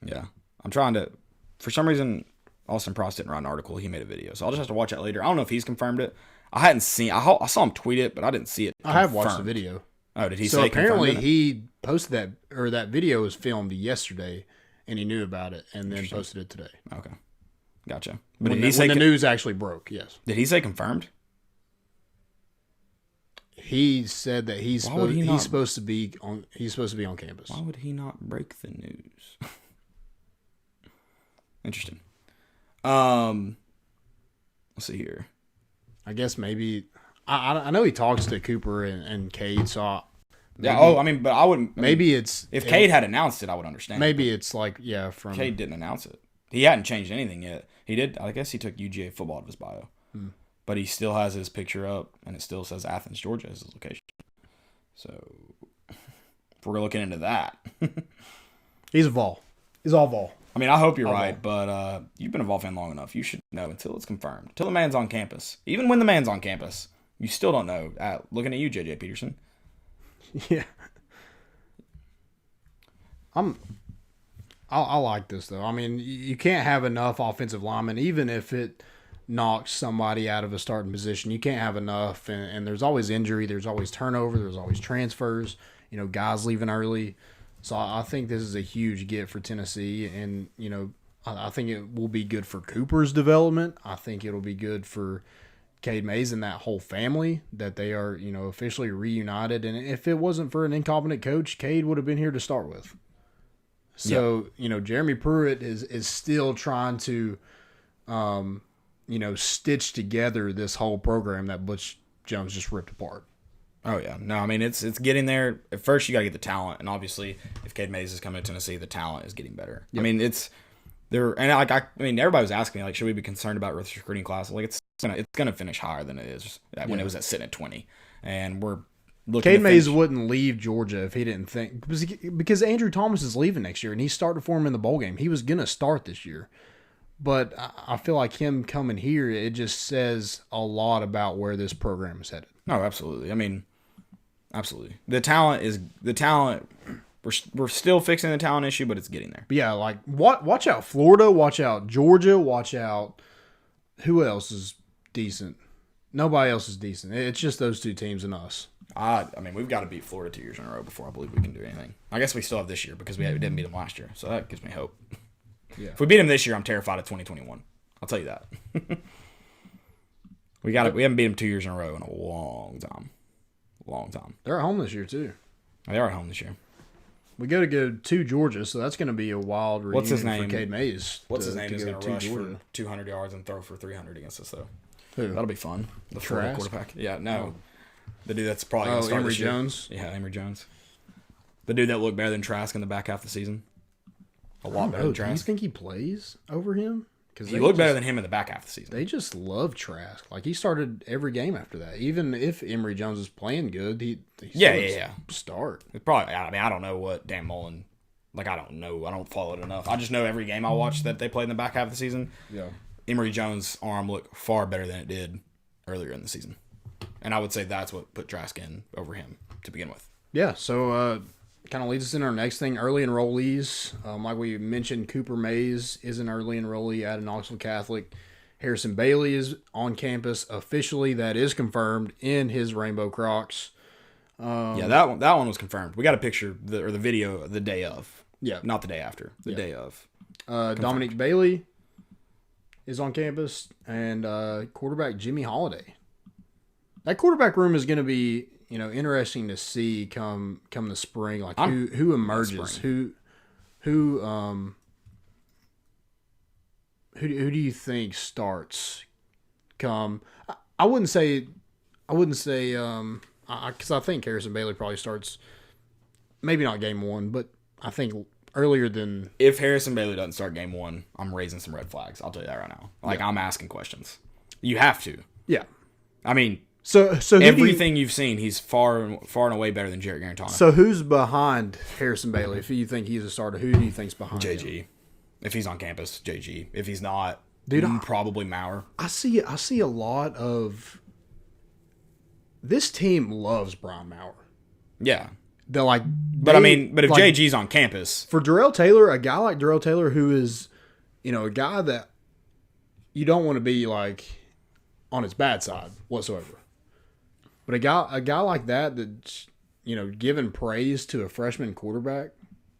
Yeah, I'm trying to. For some reason, Austin Prost didn't write an article. He made a video, so I'll just have to watch that later. I don't know if he's confirmed it. I hadn't seen. I saw him tweet it, but I didn't see it. I have watched the video. Oh, did he so say apparently he posted that video was filmed yesterday, and he knew about it, and then posted it today. Okay, gotcha. But when the news actually broke, yes. Did he say confirmed? He said that he's supposed to be on campus. Why would he not break the news? Interesting. Let's see here. I guess maybe I know he talks to Cooper and Cade, so maybe, yeah. Oh, I mean, but I wouldn't. Maybe it's if Cade had announced it, I would understand. Maybe it's like from Cade didn't announce it. He hadn't changed anything yet. He did. I guess he took UGA football out of his bio, but he still has his picture up, and it still says Athens, Georgia, as his location. So if we're looking into that, he's a Vol. He's all Vol. I mean, I hope you're right, but you've been a Vol fan long enough. You should know until it's confirmed. Until the man's on campus. Even when the man's on campus, you still don't know. Looking at you, JJ Peterson. Yeah. I like this, though. I mean, you can't have enough offensive linemen, even if it knocks somebody out of a starting position. You can't have enough, and there's always injury. There's always turnover. There's always transfers. Guys leaving early. So I think this is a huge get for Tennessee, and I think it will be good for Cooper's development. I think it'll be good for Cade Mays and that whole family that they are officially reunited. And if it wasn't for an incompetent coach, Cade would have been here to start with. So Jeremy Pruitt is still trying to stitch together this whole program that Butch Jones just ripped apart. Oh, yeah. No, I mean, it's getting there. At first, you got to get the talent. And obviously, if Cade Mays is coming to Tennessee, the talent is getting better. Yep. I mean, everybody was asking me, like, should we be concerned about this recruiting class? Like, it's gonna finish higher than it is when it was sitting at 20. And we're looking Cade Mays wouldn't leave Georgia if he didn't think. Because Andrew Thomas is leaving next year, and he's starting for him in the bowl game. He was going to start this year. But I feel like him coming here, it just says a lot about where this program is headed. No, absolutely. I mean, absolutely. The talent. We're still fixing the talent issue, but it's getting there. But yeah, like watch out Florida, watch out Georgia, watch out. Who else is decent? Nobody else is decent. It's just those two teams and us. I mean, we've got to beat Florida 2 years in a row before I believe we can do anything. I guess we still have this year because we didn't beat them last year, so that gives me hope. Yeah. If we beat them this year, I'm terrified of 2021. I'll tell you that. We haven't beat them 2 years in a row in a long time. They're at home this year too. They are at home this year. We got to go to Georgia, so that's going to be a wild reunion. What's his name? For Cade Mays. What's his name is going to rush for 200 yards and throw for 300 against us, though. Who? That'll be fun. The Florida quarterback. Yeah, no. The dude that's probably going to start Emory this year. Jones? Yeah, Emory Jones. The dude that looked better than Trask in the back half of the season. A lot better than Trask. Do you think he plays over him? He looked better than him in the back half of the season. They just love Trask. Like, he started every game after that. Even if Emory Jones is playing good, he start. It's probably. I mean, I don't know what Dan Mullen. Like, I don't know. I don't follow it enough. I just know every game I watched that they played in the back half of the season. Yeah. Emory Jones' arm looked far better than it did earlier in the season. And I would say that's what put Trask in over him to begin with. Yeah, so kind of leads us in our next thing, early enrollees. Like we mentioned, Cooper Mays is an early enrollee at Knoxville Catholic. Harrison Bailey is on campus officially. That is confirmed in his Rainbow Crocs. Yeah, that one was confirmed. We got a picture the video the day of. Yeah. Not the day after. The day of. Dominic Bailey is on campus, and quarterback Jimmy Holiday That quarterback room is going to be, interesting to see come the spring. Like who emerges, who do you think starts come? I wouldn't say, because I think Harrison Bailey probably starts. Maybe not game one, but I think earlier than. If Harrison Bailey doesn't start game one, I'm raising some red flags. I'll tell you that right now. I'm asking questions. You have to. Yeah. I mean, so everything you've seen, he's far and away better than Jarrett Garantano. So who's behind Harrison Bailey? If you think he's a starter, who do you think's behind JG. him? If he's on campus, JG. If he's not, probably Maurer. I see a lot of. This team loves Brian Maurer. Yeah. They're like, but if JG's on campus, for Darrell Taylor, a guy like Darrell Taylor, who is, a guy that you don't want to be like on his bad side whatsoever. But a guy like that's, giving praise to a freshman quarterback,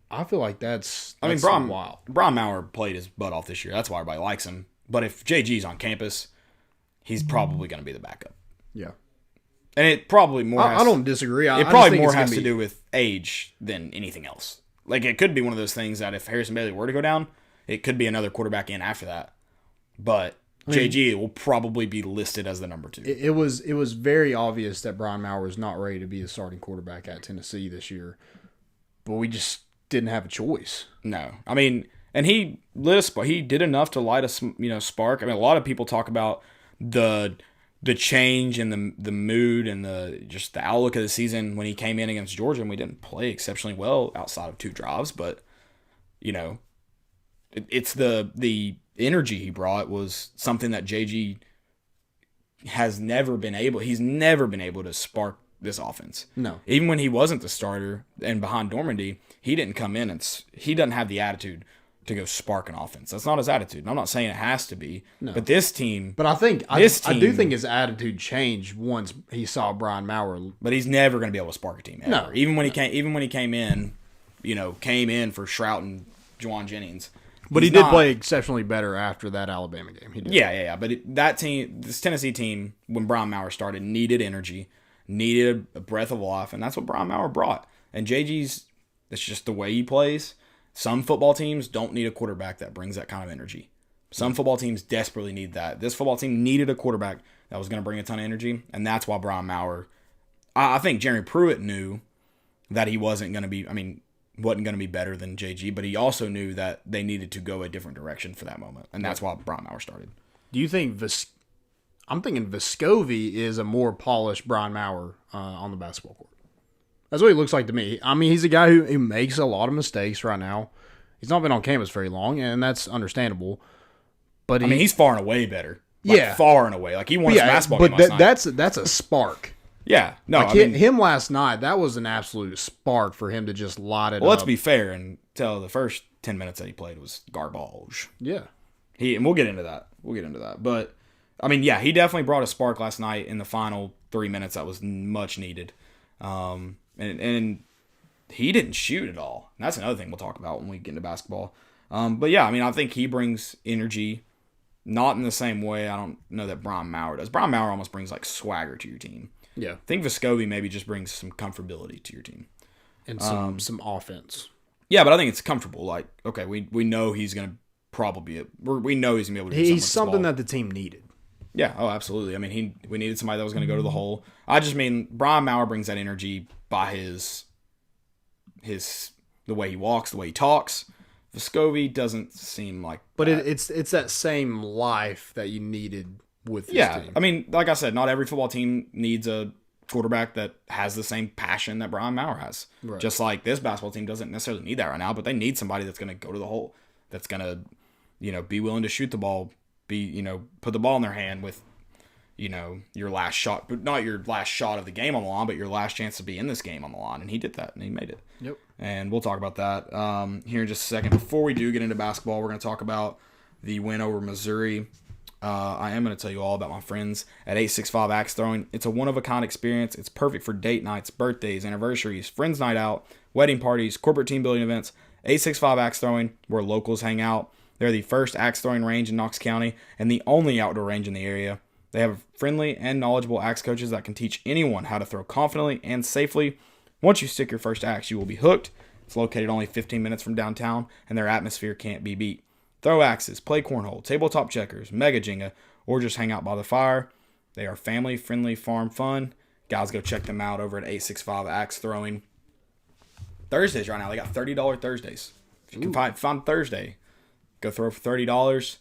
I feel like that's wild. Brian Maurer played his butt off this year. That's why everybody likes him. But if JG's on campus, he's probably going to be the backup. Yeah. And it probably more. I don't disagree. It probably more has to do with age than anything else. Like, it could be one of those things that if Harrison Bailey were to go down, it could be another quarterback in after that. But JG will probably be listed as the number 2. It was very obvious that Brian Maurer was not ready to be the starting quarterback at Tennessee this year, but we just didn't have a choice. No, I mean, and he did enough to light a spark. I mean, a lot of people talk about the change in the mood and the outlook of the season when he came in against Georgia, and we didn't play exceptionally well outside of 2 drives, but it's the energy he brought was something that JG he's never been able to spark this offense. No. Even when he wasn't the starter and behind Normandy, he didn't come in and he doesn't have the attitude to go spark an offense. That's not his attitude. And I'm not saying it has to be, but this team. But I do think his attitude changed once he saw Brian Maurer. But he's never going to be able to spark a team ever. No. Even when he came in, for Shrout and Juwan Jennings. But he did play exceptionally better after that Alabama game. He did. Yeah. But this Tennessee team, when Brian Maurer started, needed energy, needed a breath of life, and that's what Brian Maurer brought. And that's just the way he plays. Some football teams don't need a quarterback that brings that kind of energy. Some football teams desperately need that. This football team needed a quarterback that was going to bring a ton of energy, and that's why Brian Maurer. I think Jeremy Pruitt knew that he wasn't going to be better than JG, but he also knew that they needed to go a different direction for that moment, and that's why Brian Maurer started. Do you think I'm thinking Vescovi is a more polished Brian Maurer on the basketball court? That's what he looks like to me. I mean, he's a guy who makes a lot of mistakes right now. He's not been on campus very long, and that's understandable. But he's far and away better. Far and away. Like, he won his basketball game last night. That's a spark. Yeah. No, him last night, that was an absolute spark for him to just light it up. Well, let's be fair and tell the first 10 minutes that he played was garbage. Yeah. And we'll get into that. But, he definitely brought a spark last night in the final 3 minutes that was much needed. And he didn't shoot at all. And that's another thing we'll talk about when we get into basketball. But yeah, I think he brings energy, not in the same way I don't know that Brian Maurer does. Brian Maurer almost brings like swagger to your team. Yeah. I think Vescovi maybe just brings some comfortability to your team. And some offense. Yeah, but I think it's comfortable. Like, okay, we know he's going to probably we know he's going to be able to do He's something that the team needed. Yeah, absolutely. We needed somebody that was going to go to the hole. I just mean Brian Maurer brings that energy by his the way he walks, the way he talks. Vescovi doesn't seem like But that. it's that same life that you needed with this team. Like I said, not every football team needs a quarterback that has the same passion that Brian Maurer has. Right. Just like this basketball team doesn't necessarily need that right now, but they need somebody that's going to go to the hole, that's going to, be willing to shoot the ball, put the ball in their hand with, your last shot, but not your last shot of the game on the line, but your last chance to be in this game on the line. And he did that, and he made it. Yep. And we'll talk about that here in just a second. Before we do get into basketball, we're going to talk about the win over Missouri. I am going to tell you all about my friends at 865 Axe Throwing. It's a one-of-a-kind experience. It's perfect for date nights, birthdays, anniversaries, friends night out, wedding parties, corporate team building events. 865 Axe Throwing, where locals hang out. They're the first axe throwing range in Knox County and the only outdoor range in the area. They have friendly and knowledgeable axe coaches that can teach anyone how to throw confidently and safely. Once you stick your first axe, you will be hooked. It's located only 15 minutes from downtown, and their atmosphere can't be beat. Throw axes, play cornhole, tabletop checkers, mega Jenga, or just hang out by the fire. They are family-friendly farm fun. Guys, go check them out over at 865 Axe Throwing. Thursdays right now, they got $30 Thursdays. If you can find Thursday, go throw for $30.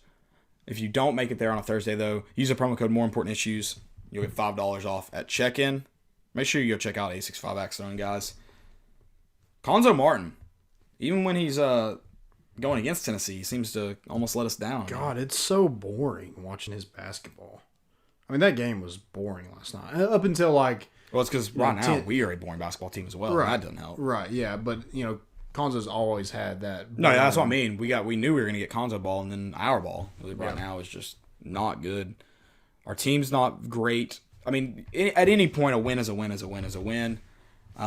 If you don't make it there on a Thursday, though, use the promo code More Important Issues. You'll get $5 off at check-in. Make sure you go check out 865 Axe Throwing, guys. Conzo Martin, even when he's going against Tennessee, he seems to almost let us down. God, it's so boring watching his basketball. I mean, that game was boring last night. Up until Well, it's because right now we are a boring basketball team as well. Right. That doesn't help. Right, yeah. But, Conzo's always had that. No, that's what I mean. We knew we were going to get Conzo ball, and then our ball right now is just not good. Our team's not great. I mean, at any point, a win is a win is a win is a win. But,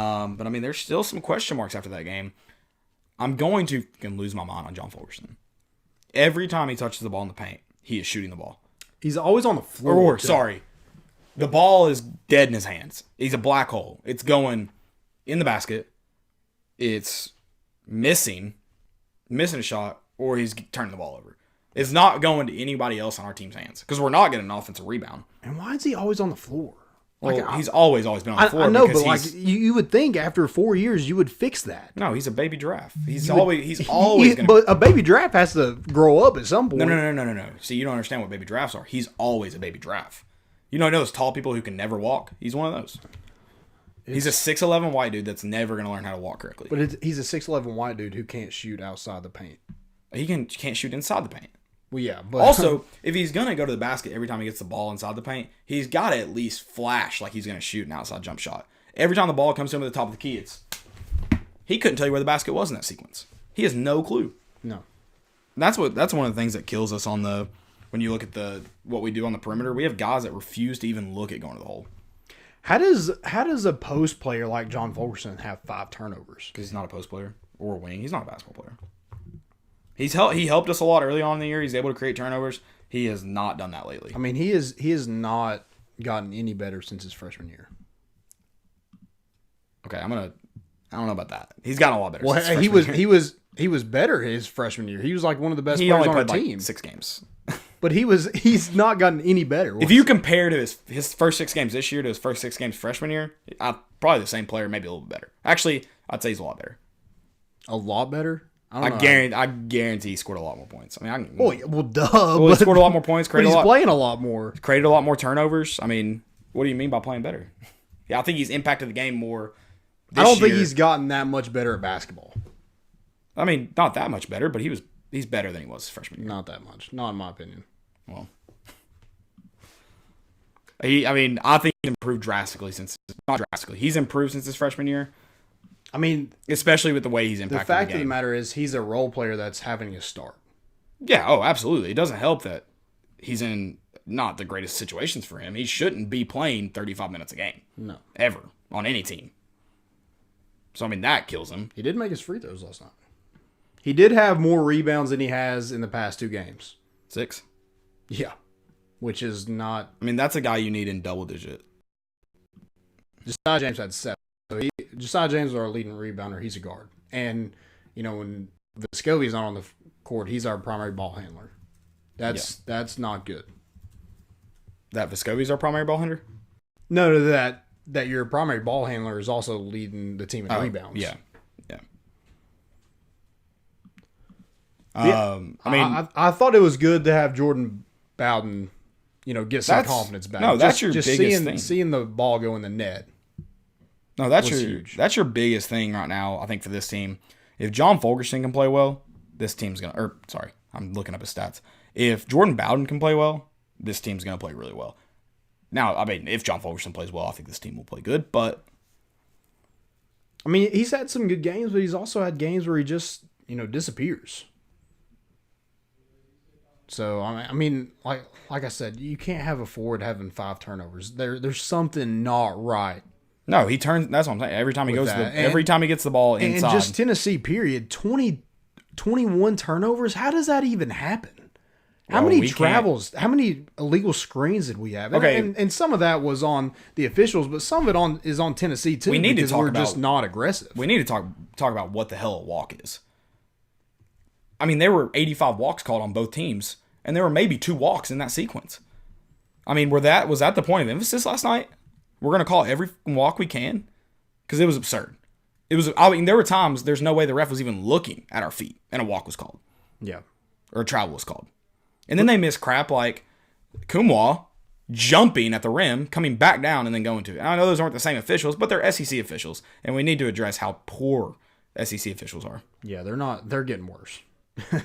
I mean, there's still some question marks after that game. I'm going to lose my mind on John Fulkerson. Every time he touches the ball in the paint, he is shooting the ball. He's always on the floor. The ball is dead in his hands. He's a black hole. It's going in the basket. It's missing a shot, or he's turning the ball over. It's not going to anybody else on our team's hands because we're not getting an offensive rebound. And why is he always on the floor? Well, he's always been on the floor. I know, but you would think after 4 years you would fix that. No, he's a baby giraffe. He's always going to. But a baby giraffe has to grow up at some point. No. See, you don't understand what baby giraffes are. He's always a baby giraffe. You know those tall people who can never walk? He's one of those. He's a 6'11" white dude that's never going to learn how to walk correctly. But he's a 6'11" white dude who can't shoot outside the paint. He can't shoot inside the paint. Well, yeah, but also, if he's going to go to the basket every time he gets the ball inside the paint, he's got to at least flash like he's going to shoot an outside jump shot. Every time the ball comes to him at the top of the key, he couldn't tell you where the basket was in that sequence. He has no clue. No. That's one of the things that kills us when you look at what we do on the perimeter. We have guys that refuse to even look at going to the hole. How does a post player like John Fulkerson have 5 turnovers? Because he's not a post player or a wing. He's not a basketball player. He helped us a lot early on in the year. He's able to create turnovers. He has not done that lately. I mean, he has not gotten any better since his freshman year. Okay, I don't know about that. He's gotten a lot better. Well, he was better his freshman year. He was like one of the best players on our team. 6 games. But he's not gotten any better. If you compare to his first 6 games this year to his first 6 games freshman year, probably the same player, maybe a little bit better. Actually, I'd say he's a lot better. A lot better? I guarantee he scored a lot more points. I mean, duh. Well, he scored a lot more points. But he's playing a lot more. Created a lot more turnovers. I mean, what do you mean by playing better? Yeah, I think he's impacted the game more. I don't think he's gotten that much better at basketball. I mean, not that much better, but he's better than he was freshman year. Not that much. Not in my opinion. Well, I think he's improved drastically He's improved since his freshman year. I mean, especially with the way he's impacted the fact of the matter is he's a role player that's having a start. Yeah, absolutely. It doesn't help that he's in not the greatest situations for him. He shouldn't be playing 35 minutes a game. No. Ever. On any team. So, I mean, that kills him. He did make his free throws last night. He did have more rebounds than he has in the past 2 games. 6? Yeah. Which is not... I mean, that's a guy you need in double digit. Josiah James had 7. So Josiah James is our leading rebounder. He's a guard. And, when Vescovi's not on the court, he's our primary ball handler. That's not good. That Vescovi's our primary ball handler? No, that your primary ball handler is also leading the team in rebounds. Yeah. I thought it was good to have Jordan Bowden, get some confidence back. No, that's your biggest thing. Seeing the ball go in the net. No, that's huge. That's your biggest thing right now, I think, for this team. If John Fulkerson can play well, this team's going to... I'm looking up his stats. If Jordan Bowden can play well, this team's going to play really well. Now, I mean, if John Fulkerson plays well, I think this team will play good, but... I mean, he's had some good games, but he's also had games where he just, disappears. So, I mean, like I said, you can't have a forward having 5 turnovers. There's something not right. No, he turns. That's what I'm saying. Every time he every time he gets the ball inside. And just Tennessee, period. 21 turnovers. How does that even happen? How many travels? How many illegal screens did we have? Okay. And some of that was on the officials, but some of it is on Tennessee too. We need to talk we're about, just not aggressive. We need to talk about what the hell a walk is. I mean, there were 85 walks called on both teams, and there were maybe 2 walks in that sequence. I mean, was that the point of emphasis last night? We're going to call every walk we can? Because it was absurd. There were times there's no way the ref was even looking at our feet, and a walk was called. Yeah. Or a travel was called. And then they miss crap like Kumwa jumping at the rim, coming back down, and then going to it. And I know those aren't the same officials, but they're SEC officials, and we need to address how poor SEC officials are. Yeah, they're not. They're getting worse. But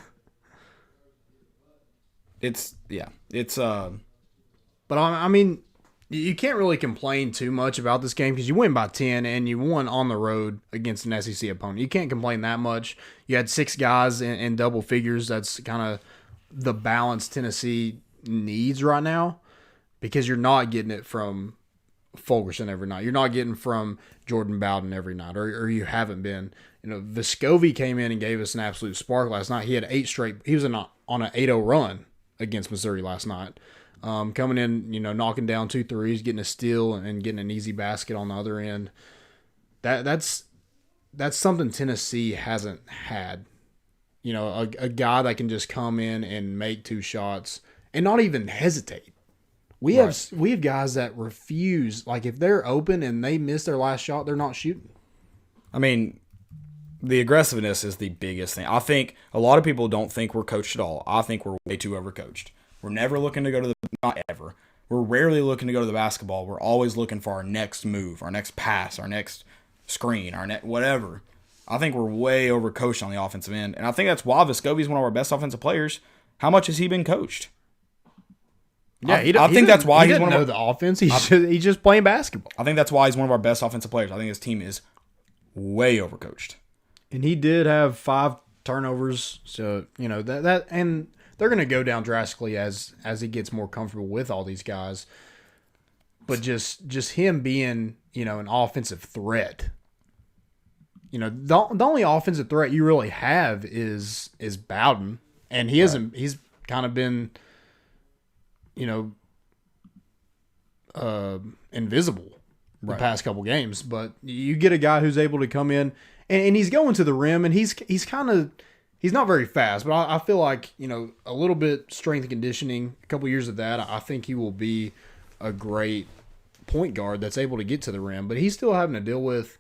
I mean, you can't really complain too much about this game because you win by 10 and you won on the road against an SEC opponent. You can't complain that much. You had 6 guys in double figures. That's kind of the balance Tennessee needs right now because you're not getting it from Fulgerson every night. You're not getting from Jordan Bowden every night, or you haven't been. You know, Vescovi came in and gave us an absolute spark last night. He had 8 straight. He was on an 8-0 run against Missouri last night. Coming in, knocking down 2 threes, getting a steal, and getting an easy basket on the other end. That's something Tennessee hasn't had. A guy that can just come in and make 2 shots and not even hesitate. We have guys that refuse. Like if they're open and they miss their last shot, they're not shooting. I mean, the aggressiveness is the biggest thing. I think a lot of people don't think we're coached at all. I think we're way too overcoached. We're never looking to go to not ever. We're rarely looking to go to the basketball. We're always looking for our next move, our next pass, our next screen, whatever. I think we're way overcoached on the offensive end. And I think that's why Vescovi is one of our best offensive players. How much has he been coached? Yeah, I think that's why he's one of the offense. He's just playing basketball. I think that's why he's one of our best offensive players. I think his team is way overcoached. And he did have 5 turnovers. So, that and they're going to go down drastically as he gets more comfortable with all these guys. But just him being, an offensive threat. The only offensive threat you really have is Bowden, and he hasn't. He's kind of been, invisible the past couple games. But you get a guy who's able to come in, and he's going to the rim, and he's not very fast, but I feel like a little bit strength and conditioning, a couple years of that, I think he will be a great point guard that's able to get to the rim. But he's still having to deal with.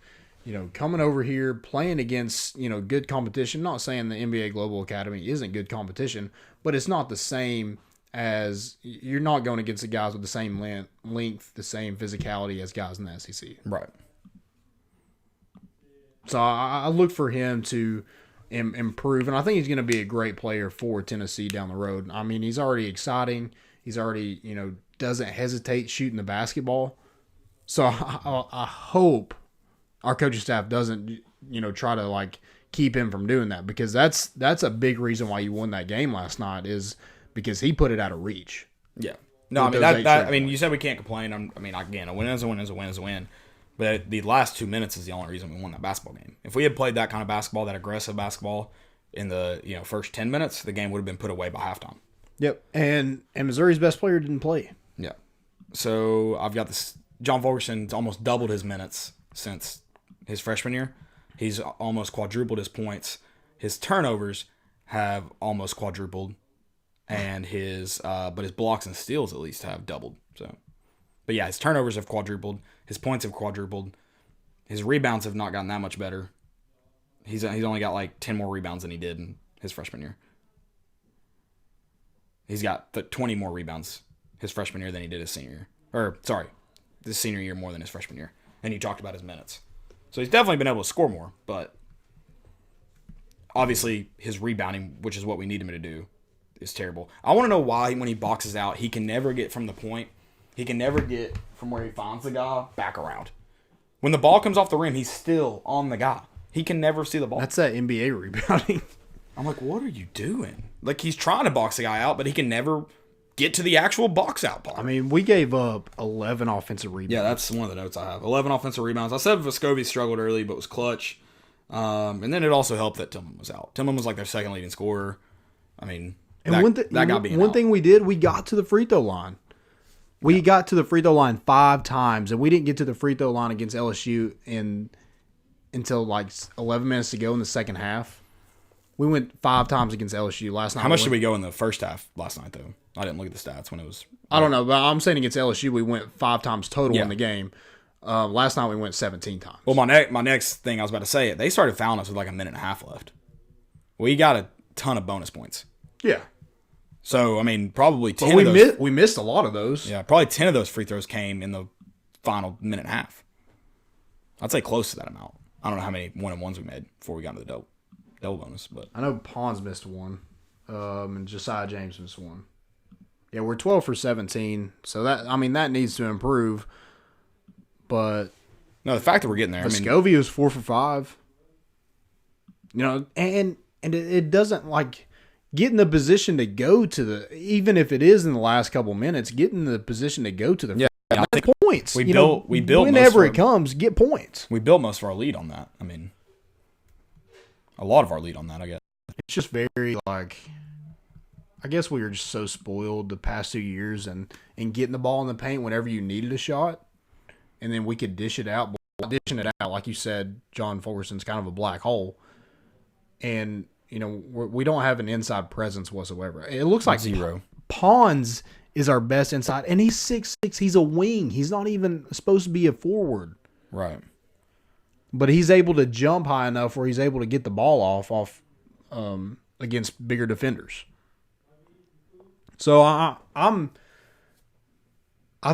Coming over here, playing against, good competition. Not saying the NBA Global Academy isn't good competition, but it's not the same as you're not going against the guys with the same length, the same physicality as guys in the SEC. Right. So I look for him to improve, and I think he's going to be a great player for Tennessee down the road. I mean, he's already exciting. He's already, doesn't hesitate shooting the basketball. So I hope our coaching staff doesn't, try to keep him from doing that, because that's a big reason why you won that game last night is because he put it out of reach. Yeah. No, I mean, you said we can't complain. Again, a win is a win is a win is a win. But the last 2 minutes is the only reason we won that basketball game. If we had played that kind of basketball, that aggressive basketball in the first 10 minutes, the game would have been put away by halftime. Yep. And Missouri's best player didn't play. Yeah. So I've got this. John Fulgerson's almost doubled his minutes since his freshman year. He's almost quadrupled his points. His turnovers have almost quadrupled, and his blocks and steals at least have doubled. So, but yeah, his turnovers have quadrupled. His points have quadrupled. His rebounds have not gotten that much better. He's only got 10 more rebounds than he did in his freshman year. He's got 20 more rebounds his freshman year than he did his senior year. This senior year more than his freshman year. And you talked about his minutes. So he's definitely been able to score more, but obviously his rebounding, which is what we need him to do, is terrible. I want to know why when he boxes out, he can never get from the point. He can never get from where he finds the guy back around. When the ball comes off the rim, he's still on the guy. He can never see the ball. That's that NBA rebounding. I'm like, what are you doing? He's trying to box the guy out, but he can never get to the actual box out part. I mean, we gave up 11 offensive rebounds. Yeah, that's one of the notes I have. 11 offensive rebounds. I said Vescovi struggled early, but was clutch. And then it also helped that Tillman was out. Tillman was their second leading scorer. I mean, And that got being one out. thing we did, we got to the free throw line. We got to the free throw line 5 times, and we didn't get to the free throw line against LSU until like 11 minutes to go in the second half. We went 5 times against LSU last night. How much did we go in the first half last night, though? I didn't look at the stats when it was. I don't know, but I'm saying against LSU, we went 5 times total Yeah. in the game. Last night we went 17 times. Well, my next thing I was about to say, they started fouling us with like a minute and a half left. We got a ton of bonus points. Yeah. So, I mean, probably 10 But of those. we missed a lot of those. Yeah, probably 10 of those free throws came in the final minute and a half. I'd say close to that amount. I don't know how many 1-and-1s we made before we got into the double bonus, but I know Pons missed one, and Josiah James missed one. Yeah, we're 12 for 17, so that needs to improve. But no, the fact that we're getting there. Vescovi was 4 for 5. You know, and it doesn't like get in the position to go to the, even if it is in the last couple minutes, get in the position to go to the I think points. we built whenever it comes, get points. We built most of our lead on that. I mean, a lot of our lead on that, I guess. It's just very like, I guess we were just so spoiled the past 2 years and getting the ball in the paint whenever you needed a shot, and then we could dish it out. But dishing it out, like you said, John Fulkerson's kind of a black hole, and you know we don't have an inside presence whatsoever. It looks like zero. Pons is our best inside, and he's 6'6". He's a wing. He's not even supposed to be a forward. Right. But he's able to jump high enough where he's able to get the ball off against bigger defenders. So I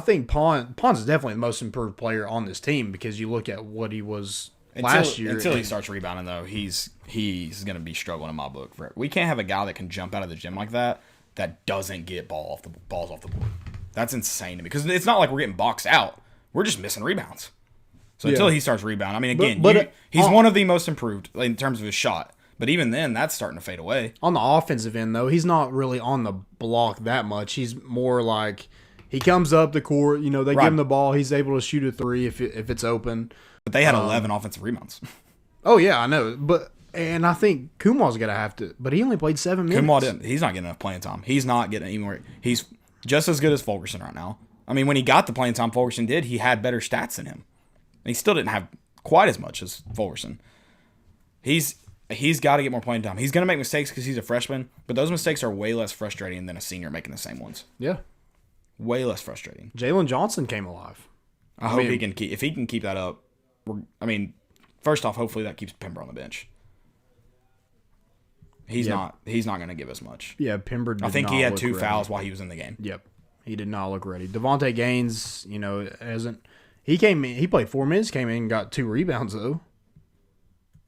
think Pons is definitely the most improved player on this team because you look at what he was last year. Until he starts rebounding, though, he's going to be struggling in my book. We can't have a guy that can jump out of the gym like that doesn't get balls off the board. That's insane to me because it's not like we're getting boxed out. We're just missing rebounds. So until he starts rebounding, I mean, again, he's one of the most improved in terms of his shot. But even then, that's starting to fade away. On the offensive end, though, he's not really on the block that much. He's more like he comes up the court. You know, they give him the ball. He's able to shoot a 3 if it's open. But they had 11 offensive rebounds. Oh, yeah, I know. And I think Kumal's going to have to. But he only played 7 minutes. Kumal didn't. He's not getting enough playing time. He's not getting anywhere. He's just as good as Fulkerson right now. I mean, when he got the playing time Fulkerson did, he had better stats than him. And he still didn't have quite as much as Fulkerson. He's got to get more playing time. He's going to make mistakes because he's a freshman, but those mistakes are way less frustrating than a senior making the same ones. Yeah. Way less frustrating. Jalen Johnson came alive. I hope he can keep. If he can keep that up, first off, hopefully that keeps Pember on the bench. He's not going to give us much. Yeah, Pember. I think he had 2 fouls while he was in the game. Yep, he did not look ready. Devontae Gaines, hasn't. He came in. He played 4 minutes. Came in and got 2 rebounds though.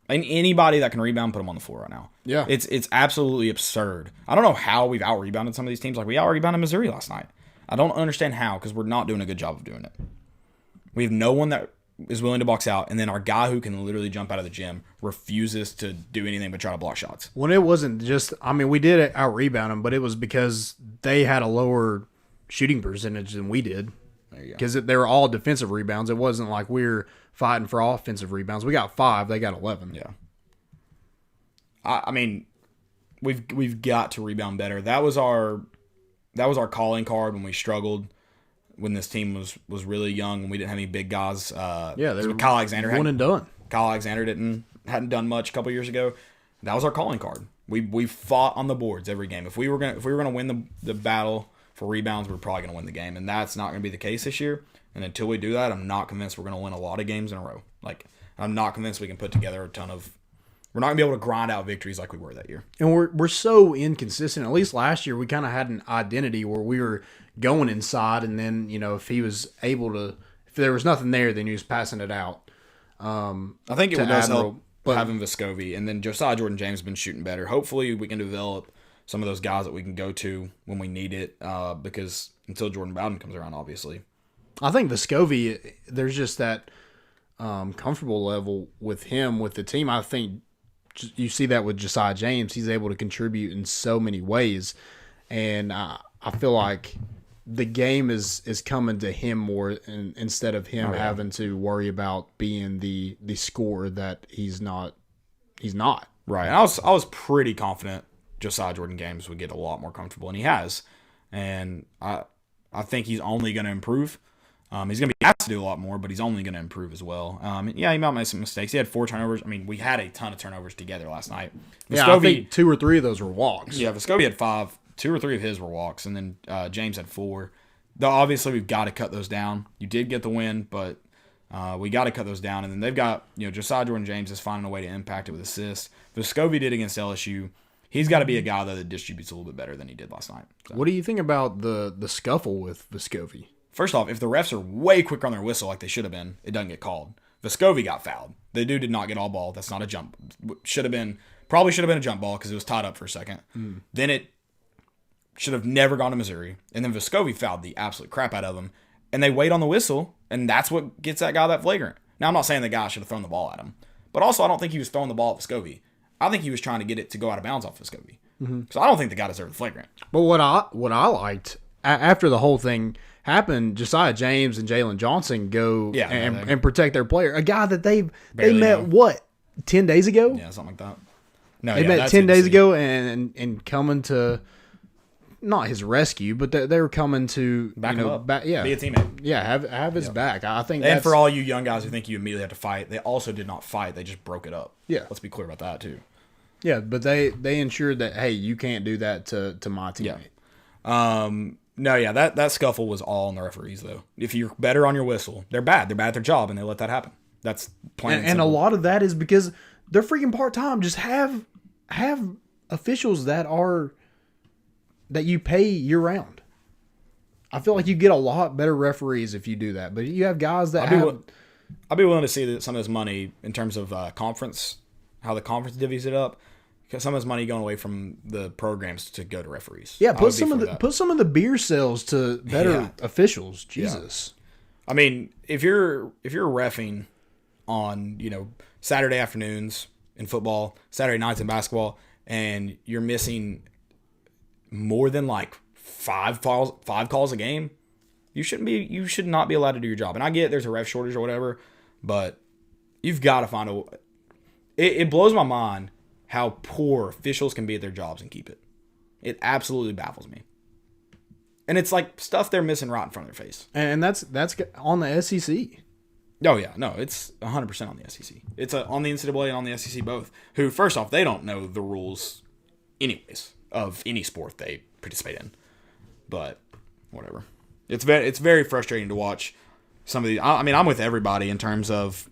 And anybody that can rebound, put them on the floor right now. Yeah, it's absolutely absurd. I don't know how we've out rebounded some of these teams. Like we out rebounded Missouri last night. I don't understand how because we're not doing a good job of doing it. We have no one that is willing to box out, and then our guy who can literally jump out of the gym refuses to do anything but try to block shots. When it wasn't just, we did out rebound them, but it was because they had a lower shooting percentage than we did. Because they were all defensive rebounds. It wasn't like we were fighting for offensive rebounds. We got 5, they got 11. Yeah. I mean, we've got to rebound better. That was our calling card when we struggled. When this team was really young, when we didn't have any big guys. They were Kyle Alexander one and done. Kyle Alexander hadn't done much a couple years ago. That was our calling card. We fought on the boards every game. If we were gonna win the battle for rebounds, we're probably gonna win the game, and that's not gonna be the case this year. And until we do that, I'm not convinced we're gonna win a lot of games in a row. Like I'm not convinced we can put together a ton of. We're not gonna be able to grind out victories like we were that year. And we're so inconsistent. At least last year, we kind of had an identity where we were going inside, and then if he was able to, if there was nothing there, then he was passing it out. I think it does help having Vescovi, and then Josiah Jordan-James has been shooting better. Hopefully, we can develop some of those guys that we can go to when we need it. Because until Jordan Bowden comes around, obviously, I think Vescovi, there's just that comfortable level with him with the team. I think you see that with Josiah James. He's able to contribute in so many ways, and I feel like the game is coming to him more instead of him having to worry about being the scorer that he's not. Right. I was pretty confident Josiah Jordan-James would get a lot more comfortable, and he has. And I think he's only going to improve. He's going to be asked to do a lot more, but he's only going to improve as well. Yeah, he might make some mistakes. He had 4 turnovers. I mean, we had a ton of turnovers together last night. Yeah, I think 2 or 3 of those were walks. Yeah, Vescovi had 5. 2 or 3 of his were walks, and then James had 4. Though obviously we've got to cut those down. You did get the win, but we got to cut those down. And then they've got, Josiah Jordan-James is finding a way to impact it with assists. Vescovi did against LSU. He's got to be a guy that distributes a little bit better than he did last night. So. What do you think about the scuffle with Vescovi? First off, if the refs are way quicker on their whistle like they should have been, it doesn't get called. Vescovi got fouled. The dude did not get all ball. That's not a jump. Probably should have been a jump ball because it was tied up for a second. Then it should have never gone to Missouri. And then Vescovi fouled the absolute crap out of him. And they wait on the whistle, and that's what gets that guy that flagrant. Now, I'm not saying the guy should have thrown the ball at him. But also, I don't think he was throwing the ball at Vescovi. I think he was trying to get it to go out of bounds off Vescovi. Because I don't think the guy deserved the flagrant. But what I liked, after the whole thing happened, Josiah James and Jalen Johnson go and protect their player. A guy that they met, 10 days ago? Yeah, something like that. No, they met 10 days ago and coming to, not his rescue, but they were coming to back him up. Be a teammate. Yeah, have his back. I think and for all you young guys who think you immediately have to fight, they also did not fight. They just broke it up. Yeah. Let's be clear about that, too. Yeah, but they ensured that, hey, you can't do that to my teammate. Yeah. That scuffle was all on the referees, though. If you're better on your whistle, they're bad. They're bad at their job, and they let that happen. That's plain and a lot of that is because they're freaking part-time. Just have officials that you pay year-round. I feel like you get a lot better referees if you do that. But you have guys that I'd be willing to see some of this money in terms of conference, how the conference divvies it up. Because some of this money going away from the programs to go to referees. Yeah, put some of the beer sales to better officials. Jesus. Yeah. I mean, if you're reffing on, Saturday afternoons in football, Saturday nights in basketball, and you're missing more than like 5 calls a game, you should not be allowed to do your job. And I get there's a ref shortage or whatever, but you've got to find it blows my mind how poor officials can be at their jobs and keep it. It absolutely baffles me. And it's like stuff they're missing right in front of their face. And that's on the SEC. Oh, yeah. No, it's 100% on the SEC. It's on the NCAA and on the SEC both, who, first off, they don't know the rules anyways of any sport they participate in. But whatever. It's very frustrating to watch some of these. I mean, I'm with everybody in terms of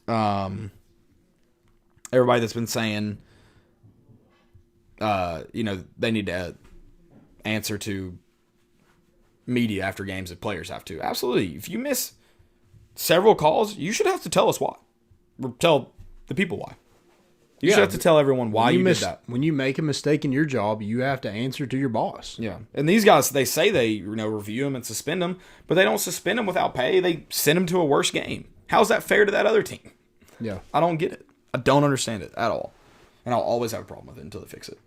everybody that's been saying, they need to answer to media after games that players have to. Absolutely. If you miss several calls, you should have to tell us why. Or tell the people why. You should have to tell everyone why you did that. When you make a mistake in your job, you have to answer to your boss. Yeah. And these guys, they say they review them and suspend them, but they don't suspend them without pay. They send them to a worse game. How's that fair to that other team? Yeah. I don't get it. I don't understand it at all. And I'll always have a problem with it until they fix it.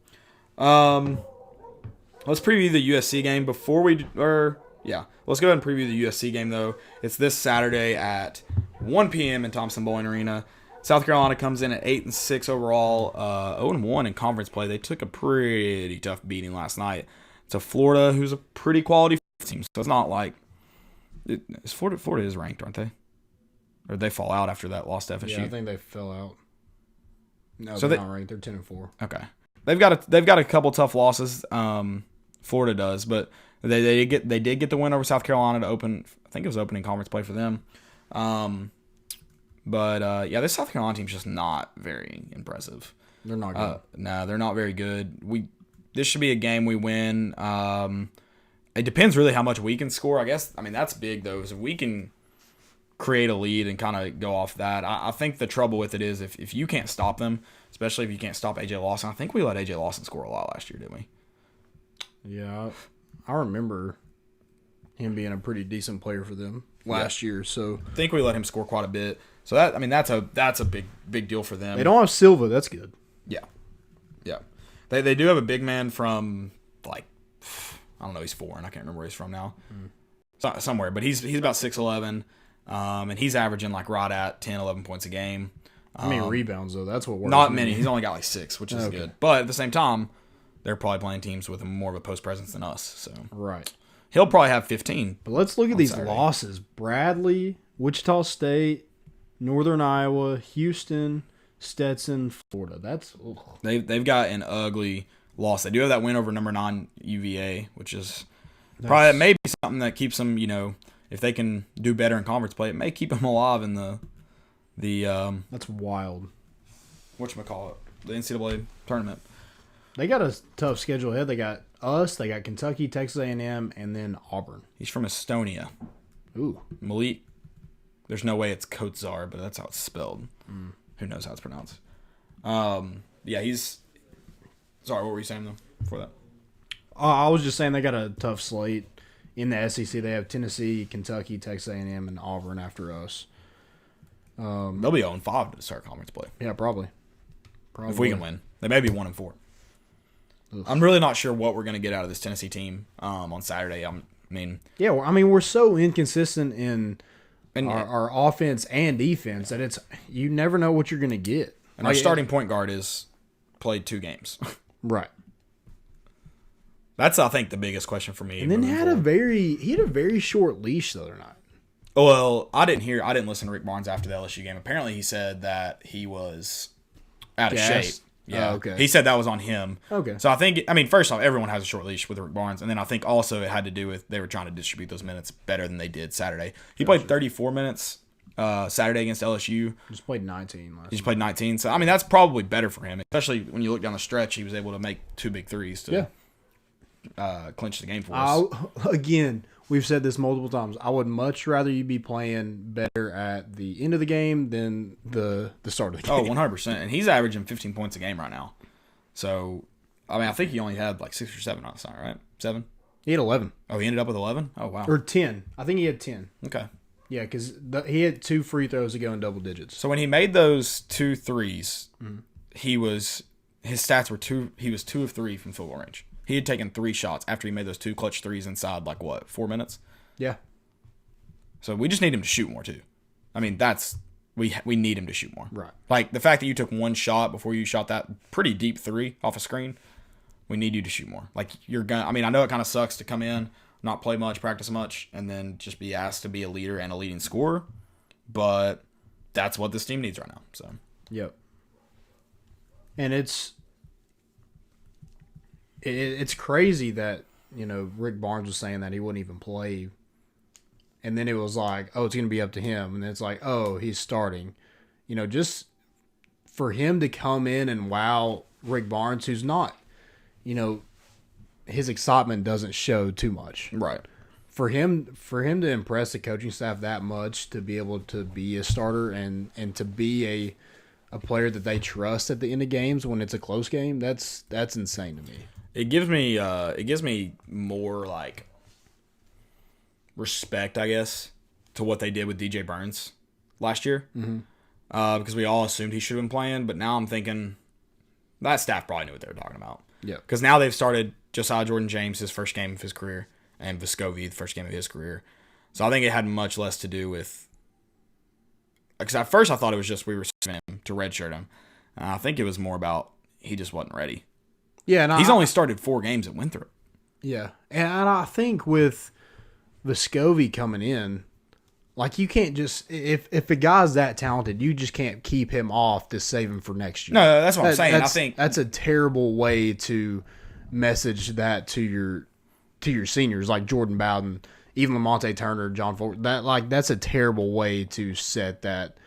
Let's preview the USC game let's go ahead and preview the USC game, though. It's this Saturday at 1 p.m. in Thompson-Boling Arena. South Carolina comes in at 8-6 overall, 0-1 in conference play. They took a pretty tough beating last night to Florida, who's a pretty quality team. So it's not like Florida is ranked, aren't they? Or did they fall out after that loss to FSU? Yeah, I think they fell out. No, so they're not ranked. They're 10-4. Okay, they've got a couple tough losses. Florida does, but they did get the win over South Carolina to open. I think it was opening conference play for them. But this South Carolina team's just not very impressive. They're not good. No, they're not very good. This should be a game we win. It depends really how much we can score. I guess. I mean, that's big though. If we can create a lead and kind of go off that, I think the trouble with it is if you can't stop them, especially if you can't stop AJ Lawson. I think we let AJ Lawson score a lot last year, didn't we? Yeah, I remember him being a pretty decent player for them last year. So I think we let him score quite a bit. So that's a big deal for them. They don't have Silva. That's good. Yeah. They do have a big man from I don't know. He's foreign. I can't remember where he's from now. Somewhere, but he's about 6'11", and he's averaging right at 10, 11 points a game. How many rebounds though? That's what worries Not me. many. He's only got 6, which is good. But at the same time, they're probably playing teams with more of a post presence than us. So Right. he'll probably have 15. But let's look at these Saturday. losses. Bradley, Wichita State, Northern Iowa, Houston, Stetson, Florida. That's They've got an ugly loss. They do have that win over number 9 UVA, which is probably maybe something that keeps them, if they can do better in conference play, it may keep them alive in the that's wild. whatchamacallit, the NCAA tournament. They got a tough schedule ahead. They got us, they got Kentucky, Texas A&M, and then Auburn. He's from Estonia. Ooh. Malik. There's no way it's Kotzar, but that's how it's spelled. Who knows how it's pronounced? Yeah, he's. Sorry, what were you saying though before that? I was just saying they got a tough slate in the SEC. They have Tennessee, Kentucky, Texas A&M, and Auburn after us. They'll be 0-5 to start conference play. Yeah, probably. If we can win. They may be 1-4. I'm really not sure what we're going to get out of this Tennessee team on Saturday. Yeah, we're so inconsistent in our offense and defense that you never know what you're going to get. And our starting point guard is played 2 games. Right. That's, I think, the biggest question for me. And then he had a very short leash the other night. Well, I didn't listen to Rick Barnes after the LSU game. Apparently, he said that he was out of shape. Yeah, okay. He said that was on him. Okay. So I think, first off, everyone has a short leash with Rick Barnes, and then I think also it had to do with they were trying to distribute those minutes better than they did Saturday. He played 34 minutes Saturday against LSU. Just played 19 last. He just played 19. So that's probably better for him, especially when you look down the stretch. He was able to make 2 big threes to clinch the game for us. Again, we've said this multiple times. I would much rather you be playing better at the end of the game than the start of the game. Oh, 100%. And he's averaging 15 points a game right now. So, I think he only had like 6 or 7 last night, right? 7? He had 11. Oh, he ended up with 11? Oh, wow. Or 10. I think he had 10. Okay. Yeah, because he had 2 free throws to go in double digits. So when he made those 2 threes, his stats were he was 2 of 3 from field goal range. He had taken 3 shots after he made those 2 clutch threes inside 4 minutes? Yeah. So we just need him to shoot more too. We need him to shoot more. Right. Like the fact that you took 1 shot before you shot that pretty deep 3 off a screen, we need you to shoot more. Like you're gonna. I know it kind of sucks to come in, not play much, practice much, and then just be asked to be a leader and a leading scorer, but that's what this team needs right now. So. Yep. And it's crazy that Rick Barnes was saying that he wouldn't even play. And then it was like, oh, it's going to be up to him. And then it's like, oh, he's starting. Just for him to come in and wow Rick Barnes, who's not, his excitement doesn't show too much. Right. For him to impress the coaching staff that much, to be able to be a starter and to be a player that they trust at the end of games when it's a close game, that's insane to me. It gives me more like respect, I guess, to what they did with DJ Burns last year. Mm-hmm. Because we all assumed he should have been playing, but now I'm thinking that staff probably knew what they were talking about. Yeah. Because now they've started Josiah Jordan-James, his first game of his career, and Vescovi, the first game of his career. So I think it had much less to do with. Because at first I thought it was just we were saving him to redshirt him. And I think it was more about he just wasn't ready. Yeah, and he's only started 4 games at Winthrop. Yeah, and I think with Vescovi coming in, like you can't just if a guy's that talented, you just can't keep him off to save him for next year. No, that's what I'm saying. I think that's a terrible way to message that to your seniors like Jordan Bowden, even Lamonte Turner, John Ford. That's a terrible way to set that.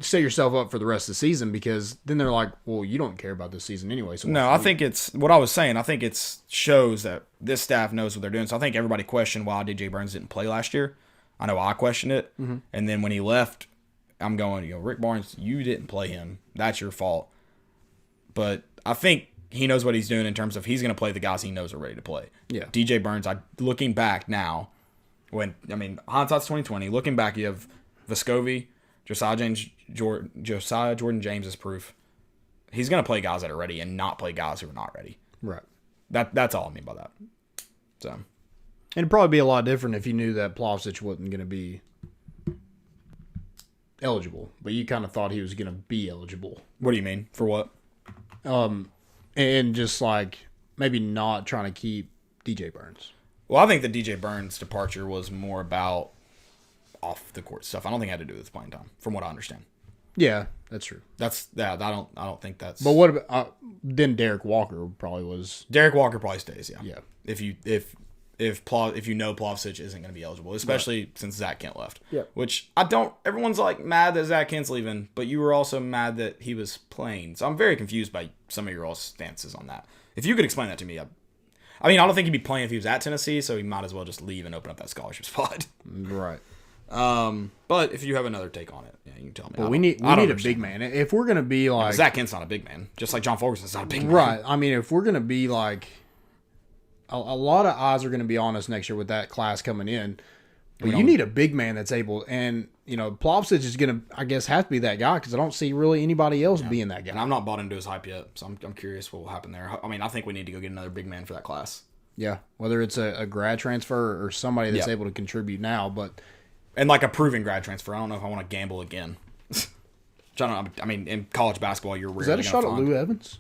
Set yourself up for the rest of the season, because then they're like, well, you don't care about this season anyway. So no, I think it's what I was saying. I think it shows that this staff knows what they're doing. So I think everybody questioned why DJ Burns didn't play last year. I know I questioned it. Mm-hmm. And then when he left, I'm going, Rick Barnes, you didn't play him. That's your fault. But I think he knows what he's doing in terms of he's going to play the guys he knows are ready to play. Yeah. DJ Burns, looking back now, hindsight's 2020. Looking back, you have Vescovi, Josiah Jordan-James is proof. He's going to play guys that are ready and not play guys who are not ready. Right. That's all I mean by that. So, and it'd probably be a lot different if you knew that Plavsic wasn't going to be eligible, but you kind of thought he was going to be eligible. What do you mean? For what? And just like maybe not trying to keep DJ Burns. Well, I think the DJ Burns departure was more about off the court stuff. I don't think it had to do with playing time, from what I understand. Yeah, that's true. I don't think that's. But what about then? Derek Walker probably was. Derek Walker probably stays. Yeah. Yeah. If you know Plavsic isn't going to be eligible, especially since Zach Kent left. Yeah. Which I don't. Everyone's like mad that Zach Kent's leaving, but you were also mad that he was playing. So I'm very confused by some of your all stances on that. If you could explain that to me, I don't think he'd be playing if he was at Tennessee, so he might as well just leave and open up that scholarship spot. Right. But if you have another take on it, yeah, you can tell me. But we need a big man. If we're gonna be like Zach Kent's not a big man, just like John Fulkerson's not a big man. Right. I mean, if we're gonna be like a lot of eyes are gonna be on us next year with that class coming in. But you need a big man that's able, and Plavsic is gonna, I guess, have to be that guy because I don't see really anybody else being that guy. And I'm not bought into his hype yet, so I'm curious what will happen there. I mean, I think we need to go get another big man for that class. Yeah, whether it's a grad transfer or somebody that's able to contribute now, but. And like a proven grad transfer. I don't know if I want to gamble again. I mean, in college basketball, you're rarely going to find. Is that a shot at Lou Evans?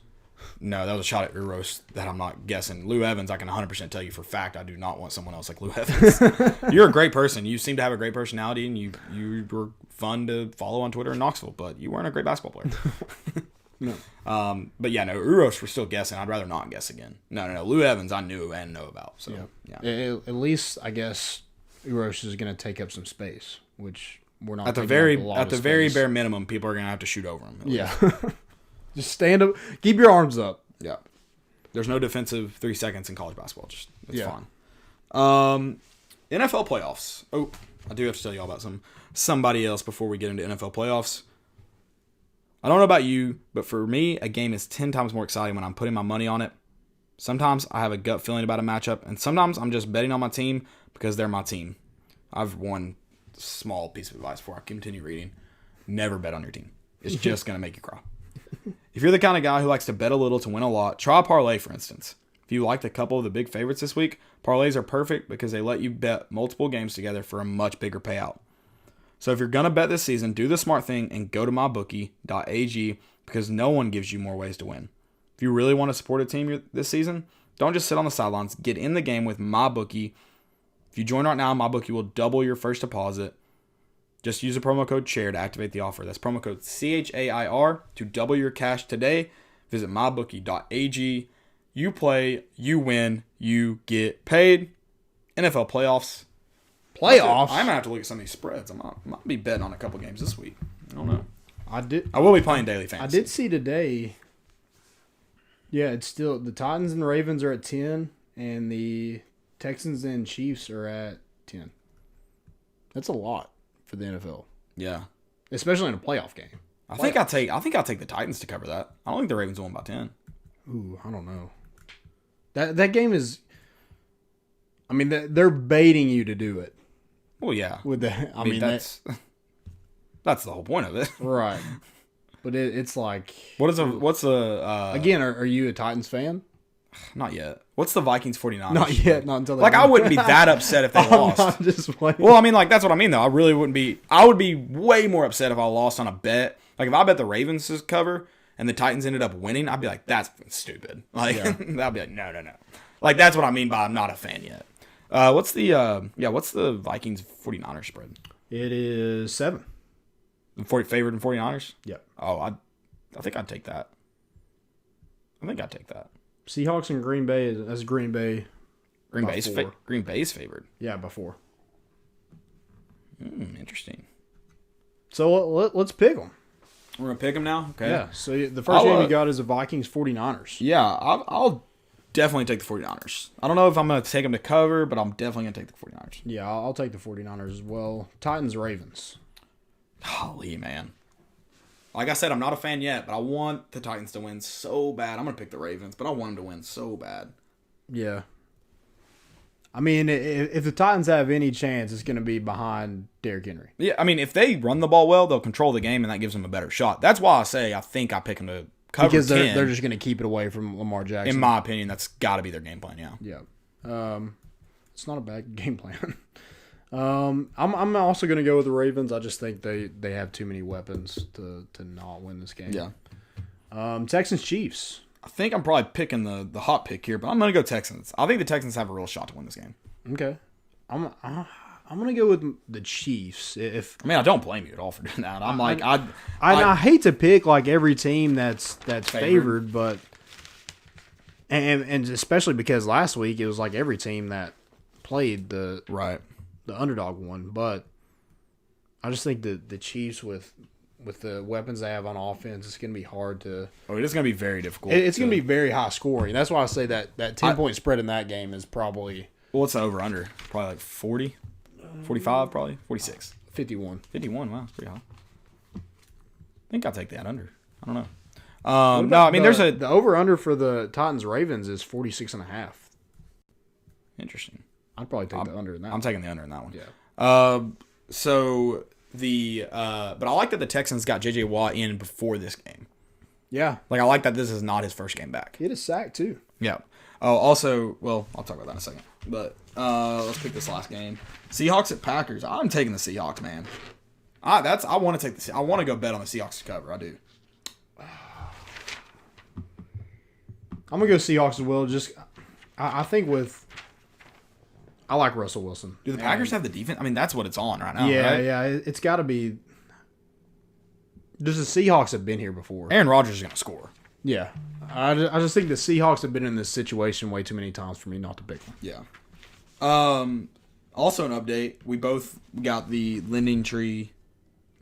No, that was a shot at Uros that I'm not guessing. Lou Evans, I can 100% tell you for a fact I do not want someone else like Lou Evans. You're a great person. You seem to have a great personality, and you were fun to follow on Twitter in Knoxville, but you weren't a great basketball player. No. But yeah, no, Uros, we're still guessing. I'd rather not guess again. No. Lou Evans, I knew and know about. So, yeah. At least, I guess, Uros is going to take up some space, which we're not. At the very bare minimum, people are going to have to shoot over him. Yeah, just stand up, keep your arms up. Yeah, there's no defensive 3 seconds in college basketball. It's fine. NFL playoffs. Oh, I do have to tell you all about somebody else before we get into NFL playoffs. I don't know about you, but for me, a game is 10 times more exciting when I'm putting my money on it. Sometimes I have a gut feeling about a matchup, and sometimes I'm just betting on my team because they're my team. I've one small piece of advice before I continue reading. Never bet on your team. It's just going to make you cry. If you're the kind of guy who likes to bet a little to win a lot, try a parlay, for instance. If you liked a couple of the big favorites this week, parlays are perfect because they let you bet multiple games together for a much bigger payout. So if you're going to bet this season, do the smart thing and go to mybookie.ag because no one gives you more ways to win. If you really want to support a team this season, don't just sit on the sidelines. Get in the game with MyBookie. If you join right now, MyBookie will double your first deposit. Just use the promo code CHAIR to activate the offer. That's promo code CHAIR to double your cash today. Visit mybookie.ag. You play, you win, you get paid. NFL playoffs. Playoffs? I'm going to have to look at some of these spreads. I might be betting on a couple games this week. I don't know. I will be playing daily fantasy. I did see today. Yeah, it's still the Titans and Ravens are at 10, and the Texans and Chiefs are at 10. That's a lot for the NFL. Yeah, especially in a playoff game. I think I'll take the Titans to cover that. I don't think the Ravens will win by 10. Ooh, I don't know. That game is. I mean, they're baiting you to do it. Well, yeah. With the, I mean that's the whole point of it, right? But it's like what's the again? Are you a Titans fan? Not yet. What's the Vikings 49ers? Not yet. Not until I wouldn't be that upset if they lost. I'm just playing. Well, I mean, like that's what I mean though. I really wouldn't be. I would be way more upset if I lost on a bet. Like if I bet the Ravens to cover and the Titans ended up winning, I'd be like, that's stupid. Like I'd be like, no. Like that's what I mean by I'm not a fan yet. What's the Vikings 49ers spread? It is 7. Favorite in 49ers? Yep. Oh, I think I'd take that. Seahawks and Green Bay. That's Green Bay. Green Bay's favored. Yeah, before. Interesting. So let's pick them. We're gonna pick them now. Okay. Yeah. So the first game you got is the Vikings 49ers. Yeah, I'll definitely take the 49ers. I don't know if I'm going to take them to cover, but I'm definitely going to take the 49ers. Yeah, I'll take the 49ers as well. Titans, Ravens. Holy man. Like I said, I'm not a fan yet, but I want the Titans to win so bad. I'm going to pick the Ravens, but I want them to win so bad. Yeah. I mean, if the Titans have any chance, it's going to be behind Derrick Henry. Yeah, I mean, if they run the ball well, they'll control the game, and that gives them a better shot. That's why I think I pick them to cover because 10. They're just going to keep it away from Lamar Jackson. In my opinion, that's got to be their game plan, yeah. Yeah. It's not a bad game plan. I'm also going to go with the Ravens. I just think they have too many weapons to not win this game. Yeah. Texans Chiefs. I think I'm probably picking the hot pick here, but I'm going to go Texans. I think the Texans have a real shot to win this game. Okay. I'm going to go with the Chiefs. I don't blame you at all for doing that. I hate to pick like every team that's favored, but and especially because last week it was like every team that played the underdog won, but I just think the Chiefs with the weapons they have on offense, it's going to be hard to. Oh, it is going to be very difficult. It's going to be very high scoring. That's why I say that 10-point spread in that game is probably. Well, what's the over under? Probably like 40, 45, probably 46, 51. 51. Wow, that's pretty high. I think I'll take that under. I don't know. No, I mean there's the over under for the Titans Ravens is 46.5. Interesting. I'd probably take the under in that. I'm taking the under in that one. Yeah. So but I like that the Texans got J.J. Watt in before this game. Yeah. Like I like that this is not his first game back. He had a sack too. Yeah. Oh, also, well, I'll talk about that in a second. But let's pick this last game. Seahawks at Packers. I'm taking the Seahawks, man. I want to go bet on the Seahawks to cover. I do. I'm gonna go Seahawks as well. Just I think I like Russell Wilson. Do the Packers have the defense? I mean, that's what it's on right now. Yeah, right? yeah. It's got to be. Just the Seahawks have been here before. Aaron Rodgers is going to score. Yeah, I just think the Seahawks have been in this situation way too many times for me not to pick them. Yeah. Also an update. We both got the Lending Tree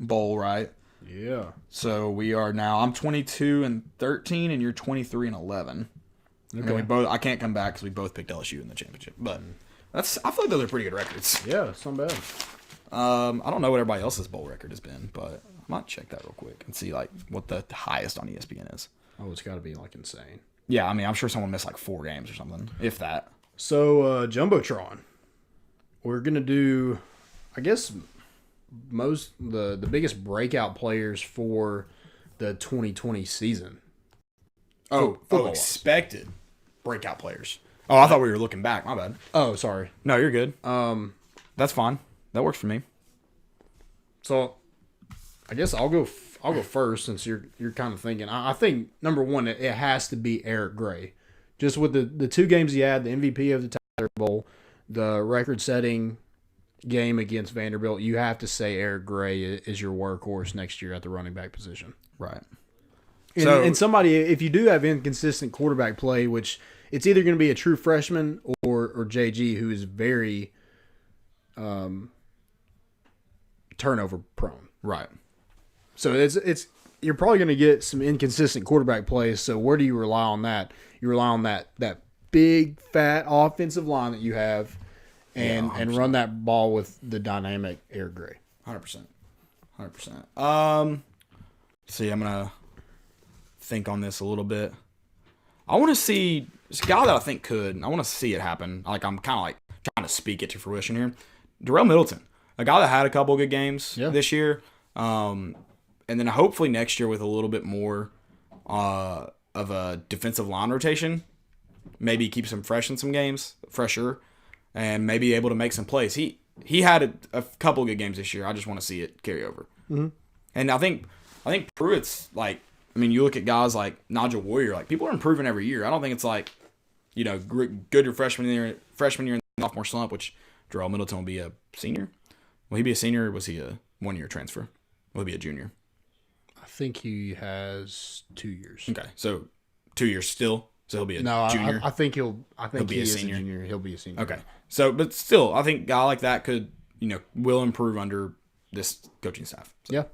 Bowl right. Yeah. So we are now. I'm 22-13, and you're 23-11. Okay. And I can't come back because we both picked LSU in the championship, but. I feel like those are pretty good records. Yeah, it's not bad. I don't know what everybody else's bowl record has been, but I might check that real quick and see like what the highest on ESPN is. Oh, it's got to be like insane. Yeah, I mean, I'm sure someone missed like 4 games or something, if that. So, JumboTron. We're going to do, I guess, the biggest breakout players for the 2020 season. Expected breakout players. Oh, I thought we were looking back. My bad. Oh, sorry. No, you're good. That's fine. That works for me. So, I guess I'll go first since you're kind of thinking. I think number one, it has to be Eric Gray, just with the 2 games he had, the MVP of the Tyler Bowl, the record-setting game against Vanderbilt. You have to say Eric Gray is your workhorse next year at the running back position. Right. And somebody, if you do have inconsistent quarterback play, which it's either going to be a true freshman or JG, who is very turnover prone. Right. So it's you're probably going to get some inconsistent quarterback plays. So where do you rely on that? You rely on that big fat offensive line that you have, and run that ball with the dynamic Eric Gray. 100%. See, I'm gonna think on this a little bit. I want to see this guy that I think could. I want to see it happen. Like I'm kind of like trying to speak it to fruition here. Darrell Middleton, a guy that had a couple good games this year, and then hopefully next year with a little bit more of a defensive line rotation, maybe keep some fresher, and maybe able to make some plays. He had a couple good games this year. I just want to see it carry over. Mm-hmm. And I think Pruitt's like. I mean, you look at guys like Nigel Warrior. Like people are improving every year. I don't think it's like, good your freshman year and sophomore slump. Which Darrell Middleton will be a senior. Will he be a senior? Or was he a 1-year transfer? Will he be a junior? I think he has 2 years. Okay, so 2 years still. So he'll be a junior. I think he'll be a senior. A junior. He'll be a senior. Okay, so but still, I think a guy like that could will improve under this coaching staff. So. Yeah.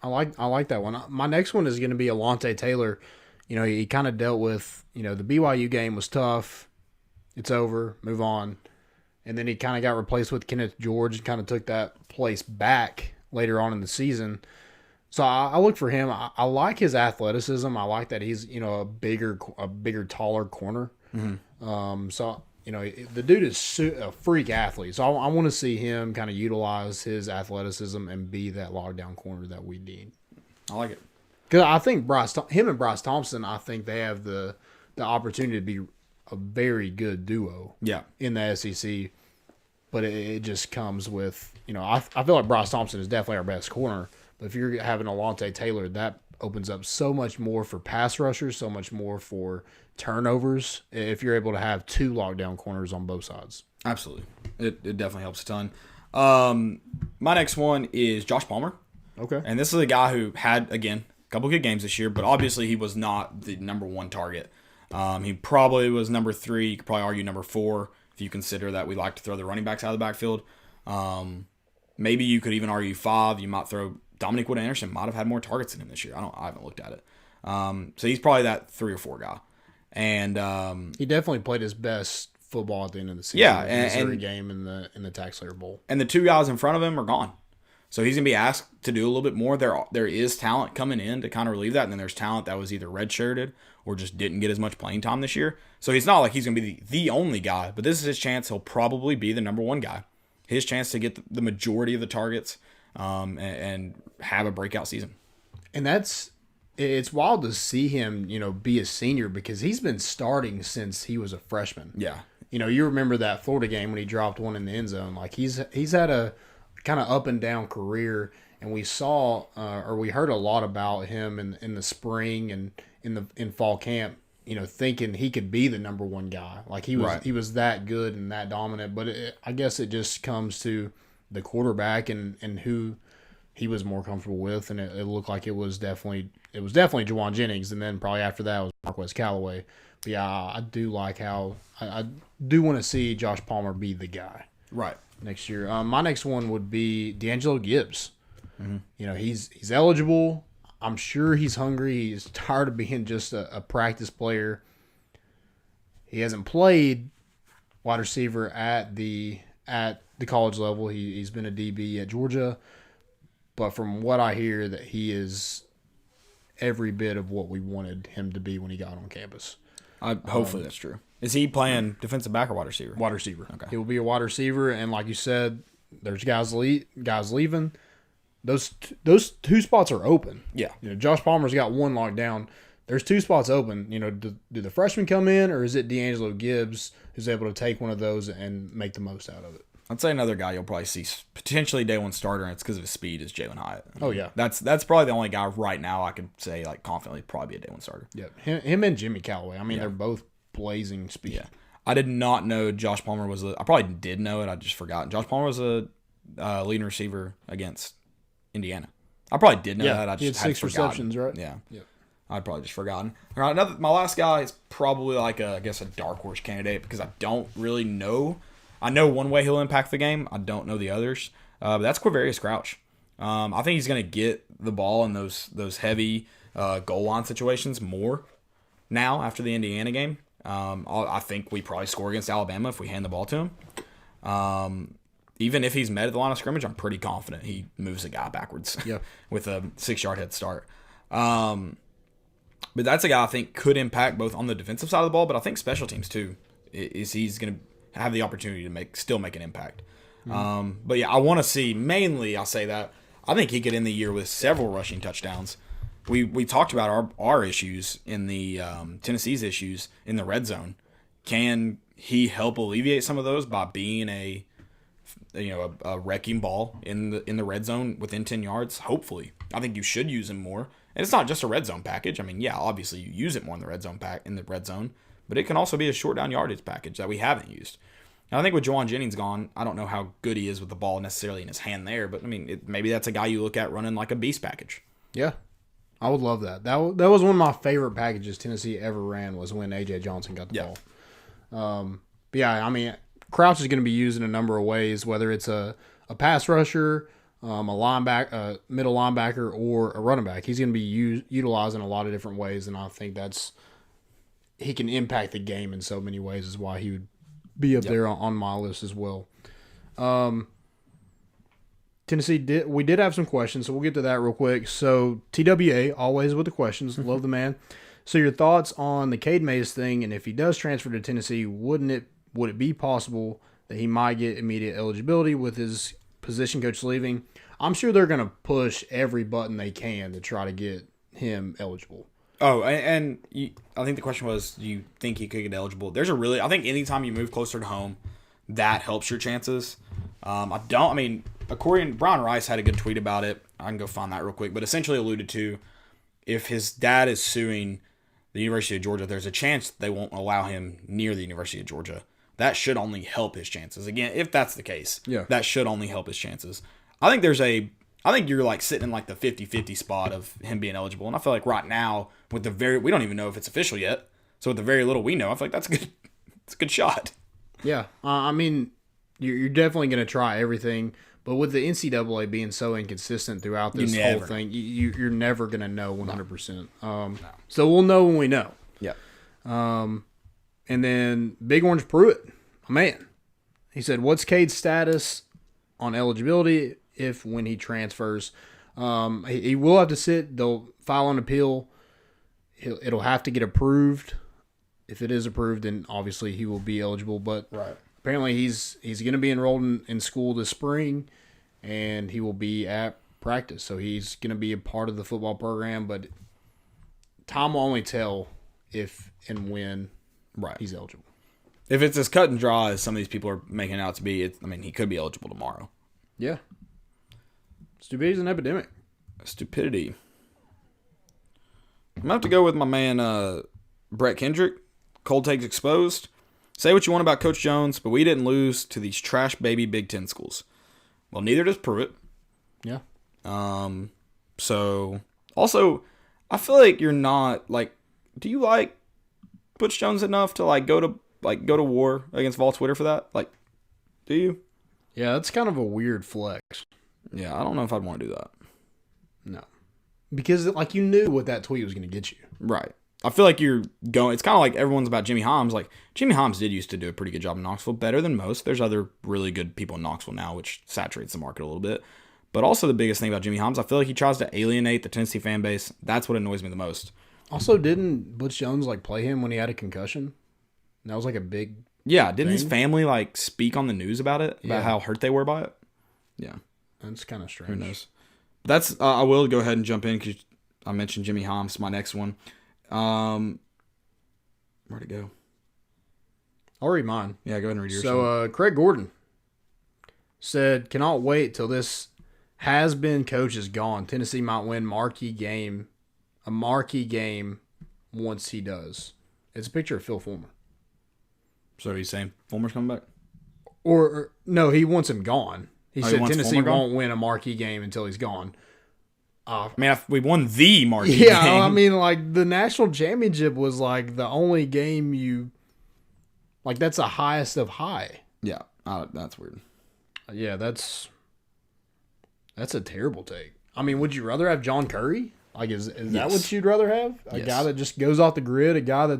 I like that one. My next one is going to be Alontae Taylor. He kind of dealt with, the BYU game was tough. It's over. Move on. And then he kind of got replaced with Kenneth George and kind of took that place back later on in the season. So I look for him. I like his athleticism. I like that he's, a bigger, taller corner. Mm-hmm. So, the dude is a freak athlete. So I want to see him kind of utilize his athleticism and be that lockdown corner that we need. I like it. Because I think him and Bryce Thompson, I think they have the opportunity to be a very good duo. Yeah. In the SEC. But it just comes with, I feel like Bryce Thompson is definitely our best corner. But if you're having Alontae Taylor, that opens up so much more for pass rushers, so much more for turnovers if you're able to have 2 lockdown corners on both sides. Absolutely. It definitely helps a ton. My next one is Josh Palmer. Okay. And this is a guy who had, again, a couple good games this year, but obviously he was not the number 1 target. He probably was number 3. You could probably argue number 4 if you consider that we like to throw the running backs out of the backfield. Maybe you could even argue 5. You might throw Dominic Wood-Anderson might have had more targets than him this year. I haven't looked at it. So he's probably that 3 or 4 guy. And he definitely played his best football at the end of the season. Yeah, the Missouri game in the Tax Slayer Bowl. And the 2 guys in front of him are gone. So he's going to be asked to do a little bit more. There is talent coming in to kind of relieve that, and then there's talent that was either redshirted or just didn't get as much playing time this year. So he's not like he's going to be the only guy, but this is his chance. He'll probably be the number 1 guy. His chance to get the majority of the targets and have a breakout season. And it's wild to see him, be a senior because he's been starting since he was a freshman. Yeah. You remember that Florida game when he dropped one in the end zone. Like he's had a kind of up and down career, and we saw or we heard a lot about him in the spring and in fall camp. Thinking he could be the number 1 guy. Like he was Right. He was that good and that dominant. But I guess it just comes to the quarterback and who he was more comfortable with, and it looked like it was definitely Juwan Jennings, and then probably after that was Marquez Callaway. But yeah, I do like how I do want to see Josh Palmer be the guy Right. next year. My next one would be D'Angelo Gibbs. Mm-hmm. He's eligible. I'm sure he's hungry. He's tired of being just a practice player. He hasn't played wide receiver at the college level. He's been a DB at Georgia. But from what I hear, that he is every bit of what we wanted him to be when he got on campus. Hopefully that's true. Is he playing defensive back or wide receiver? Wide receiver. Okay. He will be a wide receiver, and like you said, there's guys leaving. Those 2 spots are open. Yeah. Josh Palmer's got 1 locked down. There's 2 spots open. Do the freshmen come in, or is it D'Angelo Gibbs who's able to take one of those and make the most out of it? I'd say another guy you'll probably see potentially day 1 starter, and it's because of his speed, is Jalen Hyatt. Oh yeah, that's probably the only guy right now I could say like confidently probably be a day 1 starter. Yeah, him and Jimmy Callaway. I mean, they're both blazing speed. Yeah, I did not know Josh Palmer was I probably did know it. I just forgot. Josh Palmer was a leading receiver against Indiana. I probably did know that. I just he had 6 forgotten. receptions, right? Yeah. Yep. I'd probably just forgotten. All right, my last guy is probably like a dark horse candidate because I don't really know. I know one way he'll impact the game. I don't know the others. But that's Quavarius Crouch. I think he's going to get the ball in those heavy goal line situations more now after the Indiana game. I think we probably score against Alabama if we hand the ball to him. Even if he's met at the line of scrimmage, I'm pretty confident he moves the guy backwards with a 6-yard head start. But that's a guy I think could impact both on the defensive side of the ball, but I think special teams too. He's going to have the opportunity to still make an impact. But yeah, I want to see, mainly I'll say that, I think he could end the year with several rushing touchdowns. We talked about our issues in the Tennessee's issues in the red zone. Can he help alleviate some of those by being a wrecking ball in the red zone within 10 yards? Hopefully. I think you should use him more. And it's not just a red zone package. I mean, yeah, obviously you use it more in the red zone, but it can also be a short down yardage package that we haven't used. And I think with Juwan Jennings gone, I don't know how good he is with the ball necessarily in his hand there, but I mean, maybe that's a guy you look at running like a beast package. Yeah. I would love that. That was one of my favorite packages Tennessee ever ran, was when A.J. Johnson got the ball. But yeah, I mean, Crouch is going to be used in a number of ways, whether it's a pass rusher, a linebacker, middle linebacker, or a running back. He's going to be utilized in a lot of different ways, and I think he can impact the game in so many ways, is why he would be up there on my list as well. Tennessee we did have some questions, so we'll get to that real quick. So TWA, always with the questions. Love the man. So your thoughts on the Cade Mays thing, and if he does transfer to Tennessee, would it be possible that he might get immediate eligibility with his position coach leaving? I'm sure they're going to push every button they can to try to get him eligible. Oh, and I think the question was, do you think he could get eligible? I think anytime you move closer to home, that helps your chances. Brian Rice had a good tweet about it. I can go find that real quick, but essentially alluded to, if his dad is suing the University of Georgia, there's a chance they won't allow him near the University of Georgia. That should only help his chances. Again, if that's the case, that should only help his chances. I think you're like sitting in like the 50-50 spot of him being eligible. And I feel like right now, we don't even know if it's official yet. So with the very little we know, I feel like that's good. It's a good shot. Yeah. I mean, you're definitely going to try everything. But with the NCAA being so inconsistent throughout this whole thing, you're never going to know 100%. No. So we'll know when we know. Yeah. And then Big Orange Pruitt, a man. He said, what's Cade's status on eligibility when he transfers? He will have to sit. They'll file an appeal. It'll have to get approved. If it is approved, then obviously he will be eligible. But apparently he's going to be enrolled in school this spring, and he will be at practice. So he's going to be a part of the football program. But time will only tell if and when he's eligible. If it's as cut and dry as some of these people are making it out to be, he could be eligible tomorrow. Yeah. Stupidity's an epidemic. Stupidity. I'm going to have to go with my man Brett Kendrick. Cold takes exposed. Say what you want about Coach Jones, but we didn't lose to these trash baby Big Ten schools. Well, neither does Pruitt. Yeah. So, also, I feel like you're not, do you like Butch Jones enough to, go to war against Vol Twitter for that? Do you? Yeah, that's kind of a weird flex. Yeah, I don't know if I'd want to do that. No. Because, you knew what that tweet was going to get you. Right. I feel like you're going... It's kind of like everyone's about Jimmy Holmes. Jimmy Holmes did used to do a pretty good job in Knoxville, better than most. There's other really good people in Knoxville now, which saturates the market a little bit. But also the biggest thing about Jimmy Holmes, I feel like he tries to alienate the Tennessee fan base. That's what annoys me the most. Also, didn't Butch Jones, play him when he had a concussion? That was, a big Yeah, didn't his family, speak on the news about it? About how hurt they were by it? Yeah. That's kind of strange. Who knows? That's I will go ahead and jump in because I mentioned Jimmy Holmes, my next one. Where'd it go? I'll read mine. Yeah, go ahead and read yours. So, Craig Gordon said, cannot wait till this has-been coach is gone. Tennessee might win a marquee game once he does. It's a picture of Phil Fulmer. So he's saying Fulmer's coming back? Or no, he wants him gone. He said Tennessee Fulmer won't win a marquee game until he's gone. We won the marquee game. Yeah, the national championship was the only game you that's the highest of high. Yeah, that's weird. Yeah, that's a terrible take. Would you rather have John Curry? Is that what you'd rather have? A guy that just goes off the grid, a guy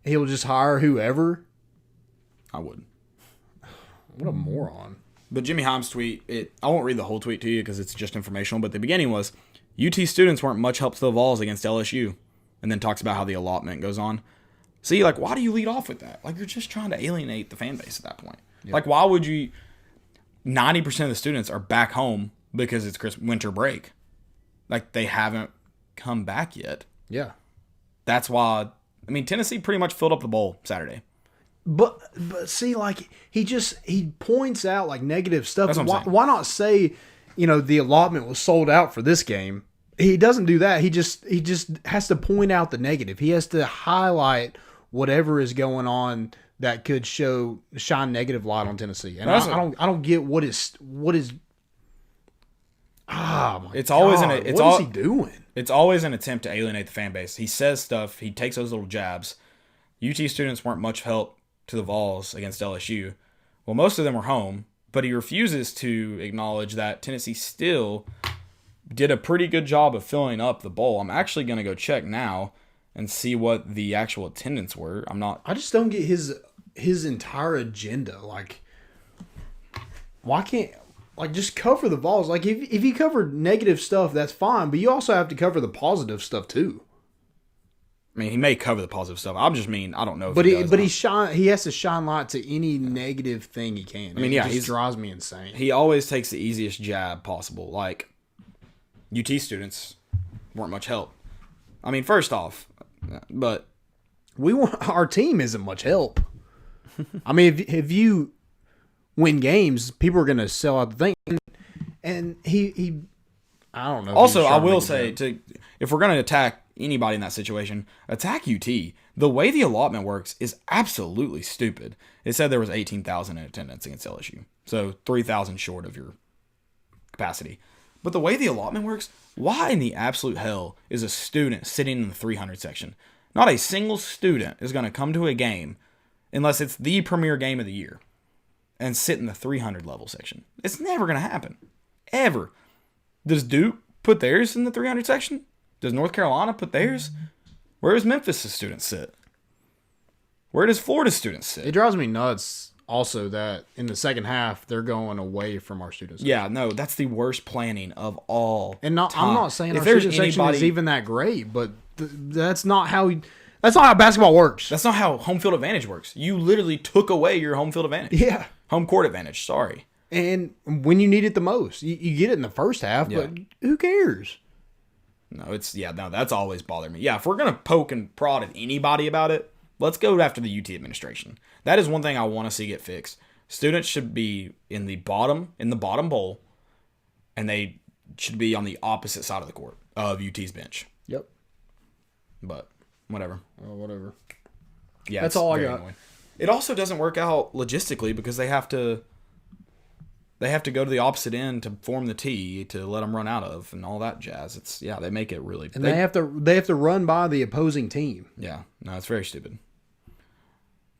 he'll just hire whoever? I would. What a moron. But Jimmy Holmes' tweet, I won't read the whole tweet to you because it's just informational, but the beginning was, UT students weren't much help to the Vols against LSU, and then talks about how the allotment goes on. See, why do you lead off with that? You're just trying to alienate the fan base at that point. Yep. Why would you... 90% of the students are back home because it's winter break. They haven't come back yet. Yeah. That's why... Tennessee pretty much filled up the bowl Saturday. But see, he points out negative stuff. That's what I'm saying. Why not say, the allotment was sold out for this game? He doesn't do that. He just has to point out the negative. He has to highlight whatever is going on that could shine negative light on Tennessee. And I don't get what is. It's always what is he doing? It's always an attempt to alienate the fan base. He says stuff. He takes those little jabs. UT students weren't much help to the Vols against LSU. Well, most of them were home, but he refuses to acknowledge that Tennessee still did a pretty good job of filling up the bowl. I'm actually going to go check now and see what the actual attendance were. I just don't get his entire agenda. Why can't just cover the Vols? If you covered negative stuff, that's fine, but you also have to cover the positive stuff too. He may cover the positive stuff. I don't know. But he has to shine light to any negative thing he can. It just drives me insane. He always takes the easiest jab possible. UT students weren't much help. First off, but our team isn't much help. If you win games, people are going to sell out the thing. And he I don't know. Also, I will say, if we're going to attack anybody in that situation, attack UT. The way the allotment works is absolutely stupid. It said there was 18,000 in attendance against LSU. So 3,000 short of your capacity. But the way the allotment works, why in the absolute hell is a student sitting in the 300 section? Not a single student is going to come to a game unless it's the premier game of the year and sit in the 300 level section. It's never going to happen. Ever. Does Duke put theirs in the 300 section? Does North Carolina put theirs? Where does Memphis' students sit? Where does Florida's students sit? It drives me nuts also that in the second half, they're going away from our students. Yeah, no, that's the worst planning of all And time. I'm not saying our student section is even that great, but that's not how basketball works. That's not how home field advantage works. You literally took away your home field advantage. Yeah. Home court advantage, sorry. And when you need it the most, you get it in the first half, but who cares? No, that's always bothered me. Yeah, if we're going to poke and prod at anybody about it, let's go after the UT administration. That is one thing I want to see get fixed. Students should be in the bottom bowl, and they should be on the opposite side of the court of UT's bench. Yep. But whatever. Whatever. Yeah, that's all I got. Annoying. It also doesn't work out logistically because they have to go to the opposite end to form the tee to let them run out of and all that jazz. They make it really. And they have to run by the opposing team. Yeah, no, it's very stupid.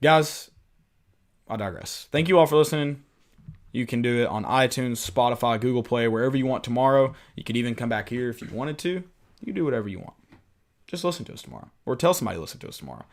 Guys, I digress. Thank you all for listening. You can do it on iTunes, Spotify, Google Play, wherever you want tomorrow. You could even come back here if you wanted to. You can do whatever you want. Just listen to us tomorrow. Or tell somebody to listen to us tomorrow.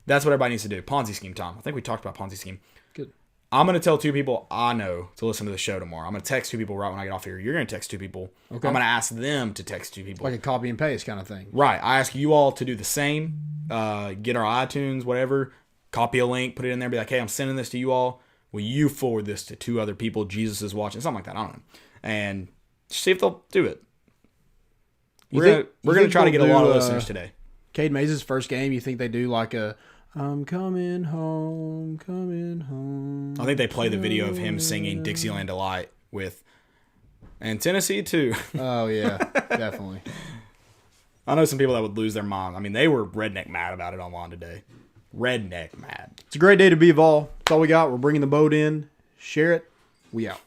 That's what everybody needs to do. Ponzi scheme time. I think we talked about Ponzi scheme. Good. I'm going to tell 2 people I know to listen to the show tomorrow. I'm going to text 2 people right when I get off here. You're going to text 2 people. Okay. I'm going to ask them to text 2 people. Like a copy and paste kind of thing. Right. I ask you all to do the same. Get our iTunes, whatever. Copy a link, put it in there, be like, hey, I'm sending this to you all. Will you forward this to 2 other people Jesus is watching? Something like that. I don't know. And see if they'll do it. We're going to try to get a lot of listeners today. Cade Mays' first game, you think they do like a I'm coming home, coming home. I think they play the video of him singing Dixieland Delight with and Tennessee too. Oh, yeah, definitely. I know some people that would lose their mind. I mean, they were redneck mad about it online today. Redneck mad. It's a great day to be Vol. That's all we got. We're bringing the boat in. Share it. We out.